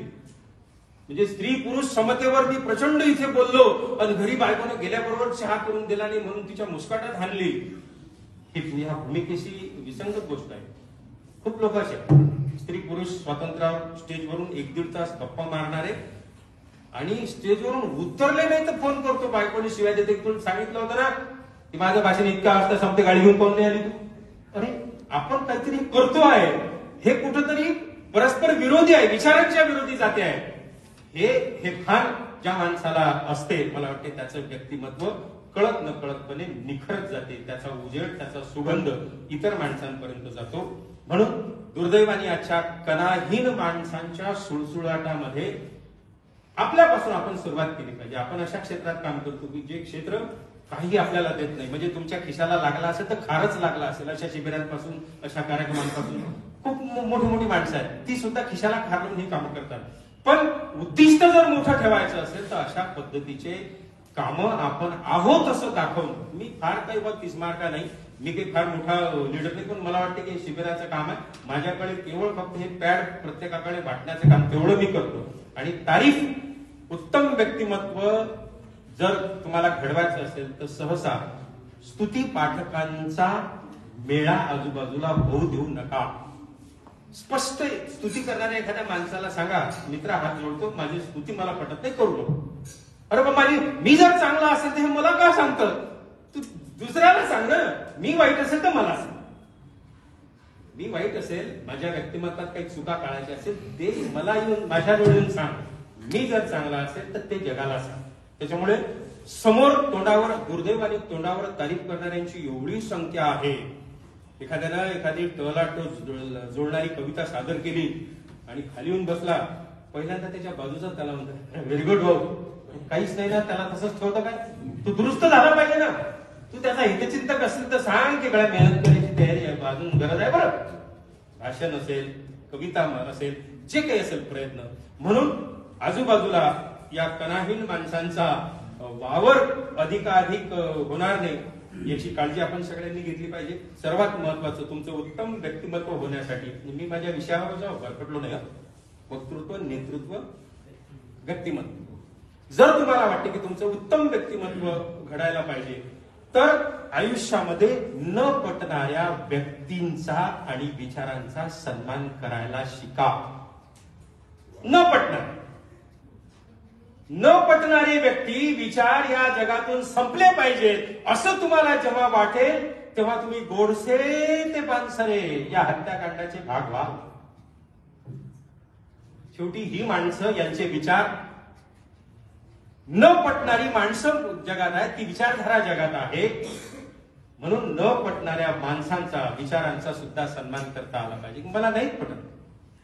म्हणजे स्त्री पुरुष समतेवर मी प्रचंड इथे बोललो आणि घरी बायकोने गेल्याबरोबर चहा करून दिला नाही म्हणून तिच्या मुस्काटात हाणली, ही ह्या भूमिकेशी विसंगत गोष्ट आहे. खूप लोक असे स्त्री पुरुष स्वातंत्र्यावर स्टेजवरून 1-1.5 तास गप्पा मारणारे आणि स्टेजवरून उतरले नाही तर फोन करतो बायकोने शिवाय देते, तुला सांगितलं होतं ना की माझ्या भाषेने इतका असतं, समते गाडी घेऊन कोण नाही आली तू. अरे आपण काहीतरी करतो आहे, हे कुठंतरी परस्पर विरोधी आहे, विचारांच्या विरोधी जाते आहे. हे भान ज्या माणसाला असते मला वाटते त्याचं व्यक्तिमत्व कळत न कळतपणे निखरत जाते. त्याचा उजेड, त्याचा सुगंध इतर माणसांपर्यंत जातो. म्हणून दुर्दैवाने आजच्या कणाहीन माणसांच्या सुळसुळाटामध्ये आपल्यापासून आपण सुरुवात केली पाहिजे. आपण अशा क्षेत्रात काम करतो की जे क्षेत्र काही आपल्याला देत नाही. म्हणजे तुमच्या खिशाला लागला असेल तर खारच लागला असेल. अशा शिबिरांपासून, अशा कार्यक्रमांपासून खूप मोठी मोठी माणसं आहेत, ती सुद्धा खिशाला खार लावून ही कामं करतात. पण उद्दिष्ट जर मोठं ठेवायचं असेल तर अशा पद्धतीचे कामं आपण आहोत असं दाखवून. मी फार काही व 30 मार्का नाही, मी काही फार मोठा लीडर नाही, पण मला वाटतं की शिबिराचं काम आहे. माझ्याकडे केवळ फक्त हे पॅड प्रत्येकाकडे वाटण्याचं काम तेवढं मी करतो. आणि तारीफ, उत्तम व्यक्तिमत्व जर तुम्हाला घडवायचं असेल तर सहसा स्तुती पाठकांचा मेळा आजूबाजूला होऊ देऊ नका. स्पष्ट स्तुती करणाऱ्या एखाद्या माणसाला सांगा, मित्र हात जोडतो, माझी स्तुती मला पटत नाही, करू नको. अरे पण मी जर चांगला असेल तर हे मला का सांगतं? तू दुसऱ्याला सांग ना. मी वाईट असेल तर मला सांग. मी वाईट असेल, माझ्या व्यक्तिमत्वात काही चुका काढायच्या असेल ते मला येऊन माझ्याजवळ येऊन सांग. मी जर चांगला असेल तर ते जगाला सांग. त्याच्यामुळे समोर तोंडावर, दुर्दैवाने तोंडावर तारीफ करणाऱ्यांची एवढी संख्या आहे. एखाद्यानं एखादी टळाट जोडणारी कविता सादर केली आणि खाली येऊन बसला, पहिल्यांदा त्याच्या बाजूचा त्याला म्हणतात व्हेरी गुड भाऊ, काहीच नाही ना, त्याला तसंच ठेवतं काय? तू दुरुस्त झाला पाहिजे ना. तू त्याचा हितचिंतक असेल तर सांग की गळ्या मेहनत करायची तयारी आहे, अजून गरज आहे बरं. भाषण असेल, कविता असेल, जे काही असेल प्रयत्न. म्हणून आजूबाजूला या कणाहीन माणसांचा वावर अधिकाधिक होणार नाही याची काळजी आपण सगळ्यांनी घेतली पाहिजे. सर्वात महत्वाचं तुमचं उत्तम व्यक्तिमत्व होण्यासाठी, मी माझ्या विषयावर भरकटलो नाही, वक्तृत्व, नेतृत्व, व्यक्तिमत्व. जर तुम्हाला वाटते की तुमचं उत्तम व्यक्तिमत्व घडायला पाहिजे तर आयुष्यामध्ये न पटणाऱ्या व्यक्तींचा आणि विचारांचा सन्मान करायला शिका. न पटणारे व्यक्ती, विचार या जगातून संपले पाहिजेत असं तुम्हाला जेव्हा वाटेल तेव्हा तुम्ही गोडसे ते पानसरे या हत्याकांडाचे भाग व्हा. शेवटी ही माणसं, यांचे विचार, न पटणारी माणसं जगात आहेत, ती विचारधारा जगात आहे. म्हणून न पटणाऱ्या माणसांचा, विचारांचा सुद्धा सन्मान करता आला पाहिजे. मला नाही पटत,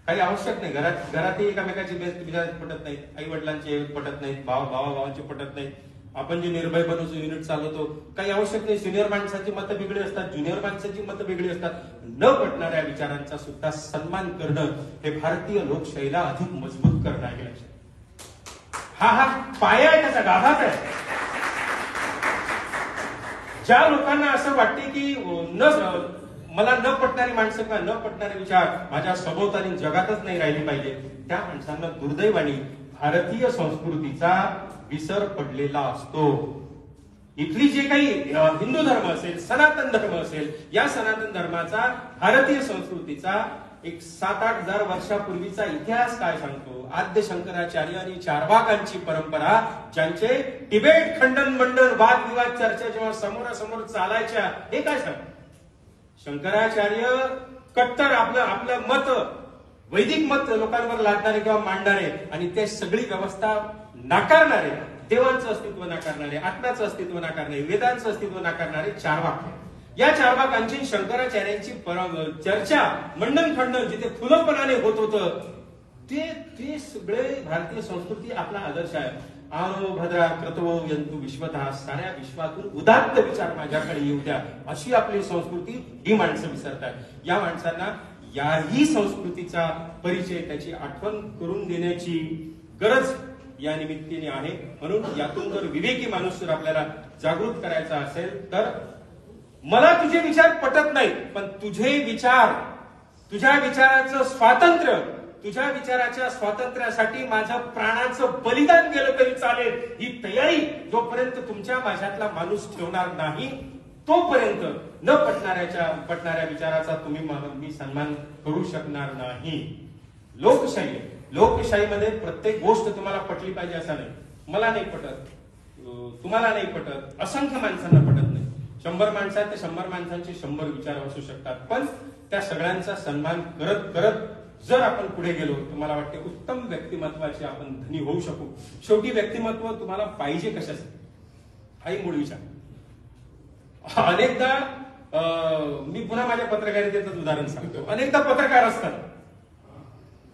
काही आवश्यक नाही. घरातही एकामेकाचे विचार पटत नाहीत, आई वडिलांचे पटत नाहीत, भावाभावांचे पटत नाहीत. आपण जे निर्भयपणाचं युनिट चालवतो, काही आवश्यक नाही. सिनियर माणसाची मतं वेगळी असतात, ज्युनियर माणसाची मतं वेगळी असतात. न पटणाऱ्या विचारांचा सुद्धा सन्मान करणं हे भारतीय लोकशाहीला अधिक मजबूत करणं आहे. लक्षात, हा पाया आहे, त्याचा गाभाच आहे. ज्या लोकांना असं वाटते की मला न पटणारी माणसं किंवा न पटणारे विचार माझ्या सभोवताली जगातच नाही राहिली पाहिजे, त्या माणसांना दुर्दैवाने भारतीय संस्कृतीचा विसर पडलेला असतो. इथली जे काही हिंदू धर्म असेल, सनातन धर्म असेल, या सनातन धर्माचा, भारतीय संस्कृतीचा एक 7-8 हजार वर्षापूर्वीचा इतिहास काय सांगतो. आद्य शंकराचार्य आणि चार्वाकांची परंपरा, ज्यांचे डिबेट, खंडन मंडन, वादविवाद, चर्चा जेव्हा समोरासमोर चालायच्या, हे काय सांगतो. शंकराचार्य कट्टर आपलं मत, वैदिक मत लोकांवर लादणारे किंवा मांडणारे आणि ते सगळी व्यवस्था नाकारणारे, देवांचं अस्तित्व नाकारणारे, आत्म्याचं अस्तित्व नाकारणारे, वेदांचं अस्तित्व नाकारणारे चार्वाक. या चार्वाकांची, शंकराचार्यांची चर्चा, मंडन खंडन जिथे खुलपणाने होत होतं, ते सगळे भारतीय संस्कृती आपला आदर्श आहे. आनो भद्रा क्रतवो यंतु विश्वतः, साऱ्या विश्वातून उदात्त विचार माझ्याकडे येऊ द्या, अशी आपली संस्कृती ही माणसं विसरतात. या माणसांना याही संस्कृतीचा परिचय, त्याची आठवण करून देण्याची गरज या निमित्ताने आहे. म्हणून यातून जर विवेकी माणूस जर आपल्याला जागृत करायचा असेल तर, मला तुझे विचार पटत नाहीत, पण तुझे विचार, तुझ्या विचाराचं स्वातंत्र्य, तुझ्या विचाराच्या स्वातंत्र्यासाठी माझं प्राणाचं बलिदान केलं तरी चालेल, ही तयारी जोपर्यंत तुमच्या माझ्यातला माणूस ठेवणार नाही, तोपर्यंत न पटणाऱ्या विचाराचा मी सन्मान करू शकणार नाही. लोकशाहीमध्ये प्रत्येक गोष्ट तुम्हाला पटली पाहिजे असं नाही. मला नाही पटत, तुम्हाला नाही पटत, असंख्य माणसांना पटत नाही. 100 माणसं आहेत, ते 100 माणसांचे 100 विचार असू शकतात. पण त्या सगळ्यांचा सन्मान करत करत जर आपण पुढे गेलो तर मला वाटते उत्तम व्यक्तिमत्वाचे आपण धनी होऊ शकू. शेवटी व्यक्तिमत्व तुम्हाला पाहिजे कशासाठी, हाही मूळ विचार. अनेकदा मी पुन्हा माझ्या पत्रकारितेचं उदाहरण सांगतो. अनेकदा पत्रकार असतात,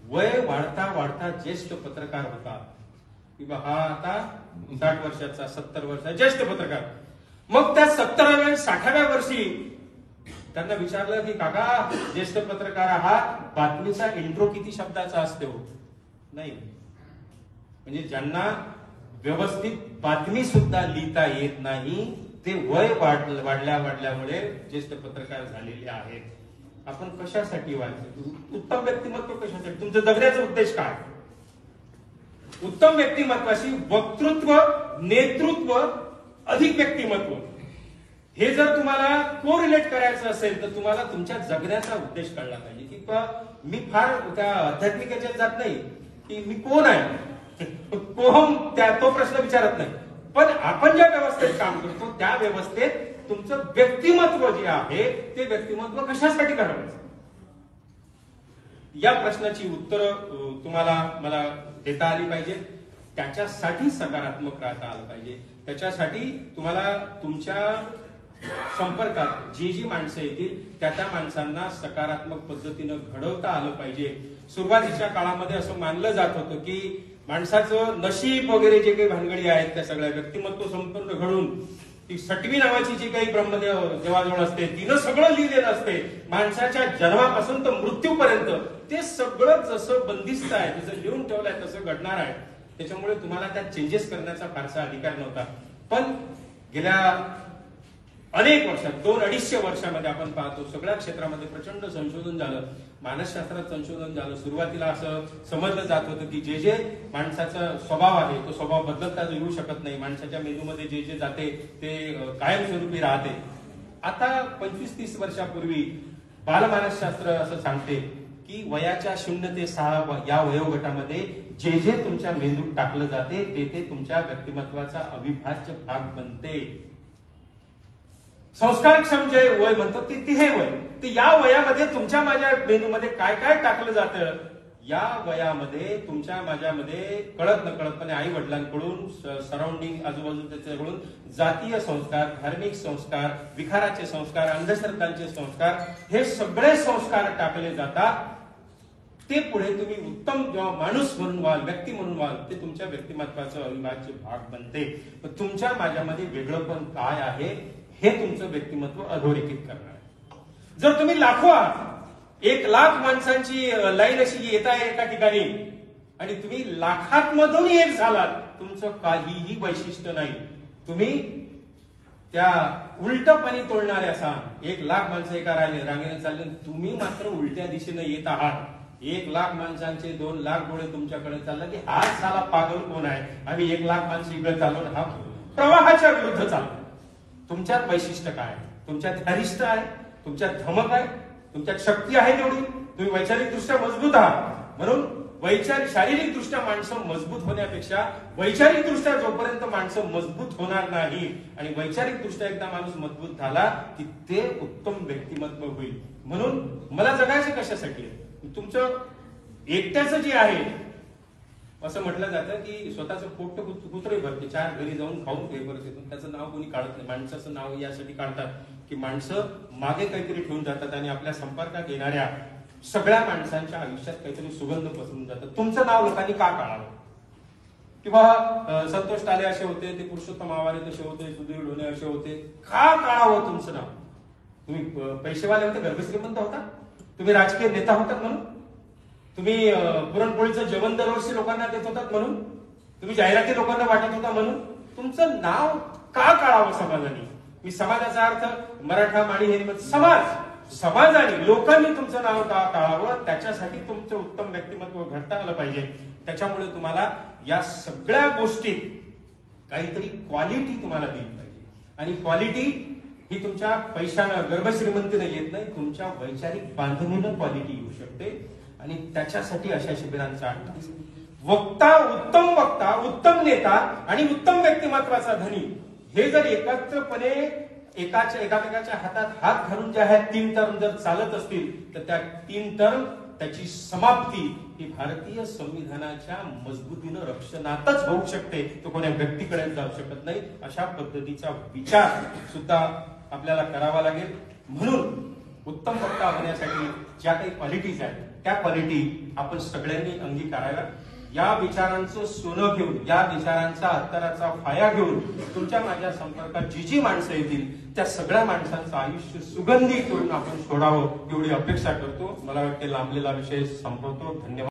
वय वाढता वाढता ज्येष्ठ पत्रकार होतात, की हा आता 60 वर्षाचा, 70 वर्षाचा ज्येष्ठ पत्रकार. मग त्या 70व्या 60व्या वर्षी त्यांना विचारलं की काका, ज्येष्ठ पत्रकार आहात, बातमीचा इंट्रो किती शब्दाचा असतो. नाही, म्हणजे ज्यांना व्यवस्थित बातमी सुद्धा लिहिता येत नाही, ते वय वाढल्यामुळे ज्येष्ठ पत्रकार झालेले आहेत. आपण कशासाठी वाचतो? उत्तम व्यक्तिमत्व कशासाठी? तुमचं जगण्याचा उद्देश काय? उत्तम व्यक्तिमत्वाशी वक्तृत्व, नेतृत्व, अधिक व्यक्तिमत्व, हे जर तुम्हाला कोरिलेट करायचं असेल तर तुम्हाला तुमच्या जगण्याचा उद्देश कळला पाहिजे. की मी फार त्या आध्यात्मिक याच्यात जात नाही की मी कोण आहे, तो प्रश्न विचारत नाही. पण आपण ज्या व्यवस्थेत काम करतो त्या व्यवस्थेत तुमचं व्यक्तिमत्व जे आहे ते व्यक्तिमत्व कशासाठी घडवायचं, या प्रश्नाची उत्तरं तुम्हाला मला देता आली पाहिजे. त्याच्यासाठी सकारात्मक राहता आलं पाहिजे. त्याच्यासाठी तुम्हाला तुमच्या संपर्कात जी माणसं येतील त्या माणसांना सकारात्मक पद्धतीनं घडवता आलं पाहिजे. सुरुवातीच्या काळामध्ये असं मानलं जात होतं की माणसाचं नशीब वगैरे जे काही भानगडी आहेत त्या सगळ्या व्यक्तिमत्व संपूर्ण घडून ती सटवी नावाची जी काही ब्रह्मदेव देवाजवळ असते तिनं सगळं लिहिलेलं असते. माणसाच्या जन्मापासून तर मृत्यूपर्यंत ते सगळं जसं बंदिस्त आहे, जसं लिहून ठेवलंय तसं घडणार आहे. त्याच्यामुळे तुम्हाला त्यात चेंजेस करण्याचा फारसा अधिकार नव्हता. पण गेल्या अनेक वर्षात 2-250 वर्षामध्ये आपण पाहतो सगळ्या क्षेत्रामध्ये प्रचंड संशोधन झालं, मानसशास्त्रात संशोधन झालं. सुरुवातीला असं समजलं जात होतं की जे माणसाचा स्वभाव आहे तो स्वभाव बदलता येऊ शकत नाही, माणसाच्या मेंदूमध्ये जे जाते ते कायमस्वरूपी राहते. आता 25-30 वर्षापूर्वी बालमानसशास्त्र असं सांगते की वयाच्या 0 ते 6 या वयोगटामध्ये जे तुमच्या मेंदूत टाकलं जाते ते तुमच्या व्यक्तिमत्वाचा अविभाज्य भाग बनते. संस्कारक्षम जे वय म्हणतो ते हे वय, ते या वयामध्ये तुमच्या माझ्या मेंदूमध्ये काय काय टाकलं जातं, या वयामध्ये तुमच्या माझ्यामध्ये कळत नकळतपणे आई वडिलांकडून, सराउंडिंग आजूबाजूच्याकडून जातीय संस्कार, धार्मिक संस्कार, विखाराचे संस्कार, अंधश्रद्धांचे संस्कार, हे सगळे संस्कार टाकले जातात. ते पुढे तुम्ही उत्तम जेव्हा माणूस म्हणून व्हाल, व्यक्ती म्हणून व्हाल, ते तुमच्या व्यक्तिमत्वाचा अविभाज्य भाग बनते. तुमच्या माझ्यामध्ये वेगळंपण काय आहे हे तुमचं व्यक्तिमत्व अधोरेखित करणार आहे. जर तुम्ही लाखो आहात, 1,00,000 माणसांची लाईन अशी येत आहे एका ठिकाणी आणि तुम्ही लाखांमधून एक झालात, तुमचं काहीही वैशिष्ट्य नाही, तुम्ही त्या उलटपणे तोडणारे असाल. 1,00,000 माणसं एका रांगेने चालले, तुम्ही मात्र उलट्या दिशेने येत आहात. 1,00,000 माणसांचे 2,00,000 डोळे तुमच्याकडे चालले की हा साला पागल कोण आहे, आम्ही 1,00,000 माणसं इकडे चालवून हा प्रवाहाच्या विरुद्ध चालतो. तुमच्यात वैशिष्ट्य काय, तुमच्यात धारिष्ठ आहे, तुमच्यात धमक आहे, तुमच्यात शक्ती आहे तेवढी, तुम्ही वैचारिक दृष्ट्या मजबूत आहात. म्हणून शारीरिक दृष्ट्या माणसं मजबूत होण्यापेक्षा वैचारिक दृष्ट्या जोपर्यंत माणसं मजबूत होणार नाही आणि वैचारिक दृष्ट्या एकदा माणूस मजबूत झाला की ते उत्तम व्यक्तिमत्व होईल. म्हणून मला जगायचं कशासाठी, तुमचं एकट्याचं जे आहे, असं म्हटलं जातं की स्वतःचं पोट कुत्रे भरते, 4 घरी जाऊन खाऊन परत येतो, त्याचं नाव कोणी काढत नाही. माणसाचं नाव यासाठी काढतात की माणसं मागे काहीतरी ठेवून जातात आणि आपल्या संपर्कात येणाऱ्या सगळ्या माणसांच्या आयुष्यात काहीतरी सुगंध पसरून जातात. तुमचं नाव लोकांनी का काढावं, किंवा संतोष टाले असे होते, ते पुरुषोत्तम आवारे तसे होते, सुधीर ढोणे असे होते, का काढावं तुमचं नाव? तुम्ही पैसेवाले होते, गर्भश्रीमंत होता, तुम्ही राजकीय नेता होतात म्हणून, तुम्ही पुरणपोळीचं जेवण दरवर्षी लोकांना देत होतात म्हणून, तुम्ही जाहिराती लोकांना वाटत होता म्हणून तुमचं नाव का काढावं समाजाने? मी समाजाचा अर्थ मराठा माळी हे समाजाने लोकांनी तुमचं नाव का काढावं, त्याच्यासाठी तुमचं उत्तम व्यक्तिमत्व घडता आलं पाहिजे. त्याच्यामुळे तुम्हाला या सगळ्या गोष्टीत काहीतरी क्वालिटी तुम्हाला दिली पाहिजे. आणि क्वालिटी ही तुमच्या पैशानं, गर्भश्रीमंतीनं येत नाही, तुमच्या वैचारिक बांधणीनं क्वालिटी येऊ शकते. आणि त्याच्यासाठी अशा शिबिरांचा वक्ता, उत्तम नेता आणि उत्तम व्यक्तिमत्वाचा धनी, हे जर एकत्रपणे एकामेकाच्या हातात हात घालून जे आहेत 3 टर्म जर चालत असतील तर त्या 3 टर्म त्याची समाप्ती ही भारतीय संविधानाच्या मजबूतीनं रक्षणातच होऊ शकते, तो कोण्या व्यक्तीकडे जाऊ शकत नाही. अशा पद्धतीचा विचार सुद्धा आपल्याला करावा लागेल. म्हणून उत्तम वक्ता होण्यासाठी ज्या काही क्वालिटीज आहेत त्या क्वालिटी आपण सगळ्यांनी अंगीकाराव्या. या विचारांचं सोनं घेऊन, या विचारांचा अत्तराचा फाया घेऊन तुमच्या माझ्या संपर्कात जी माणसं येतील त्या सगळ्या माणसांचं आयुष्य सुगंधी करून आपण सोडावं एवढी अपेक्षा करतो. मला वाटते लांबलेला विषय संपवतो. धन्यवाद.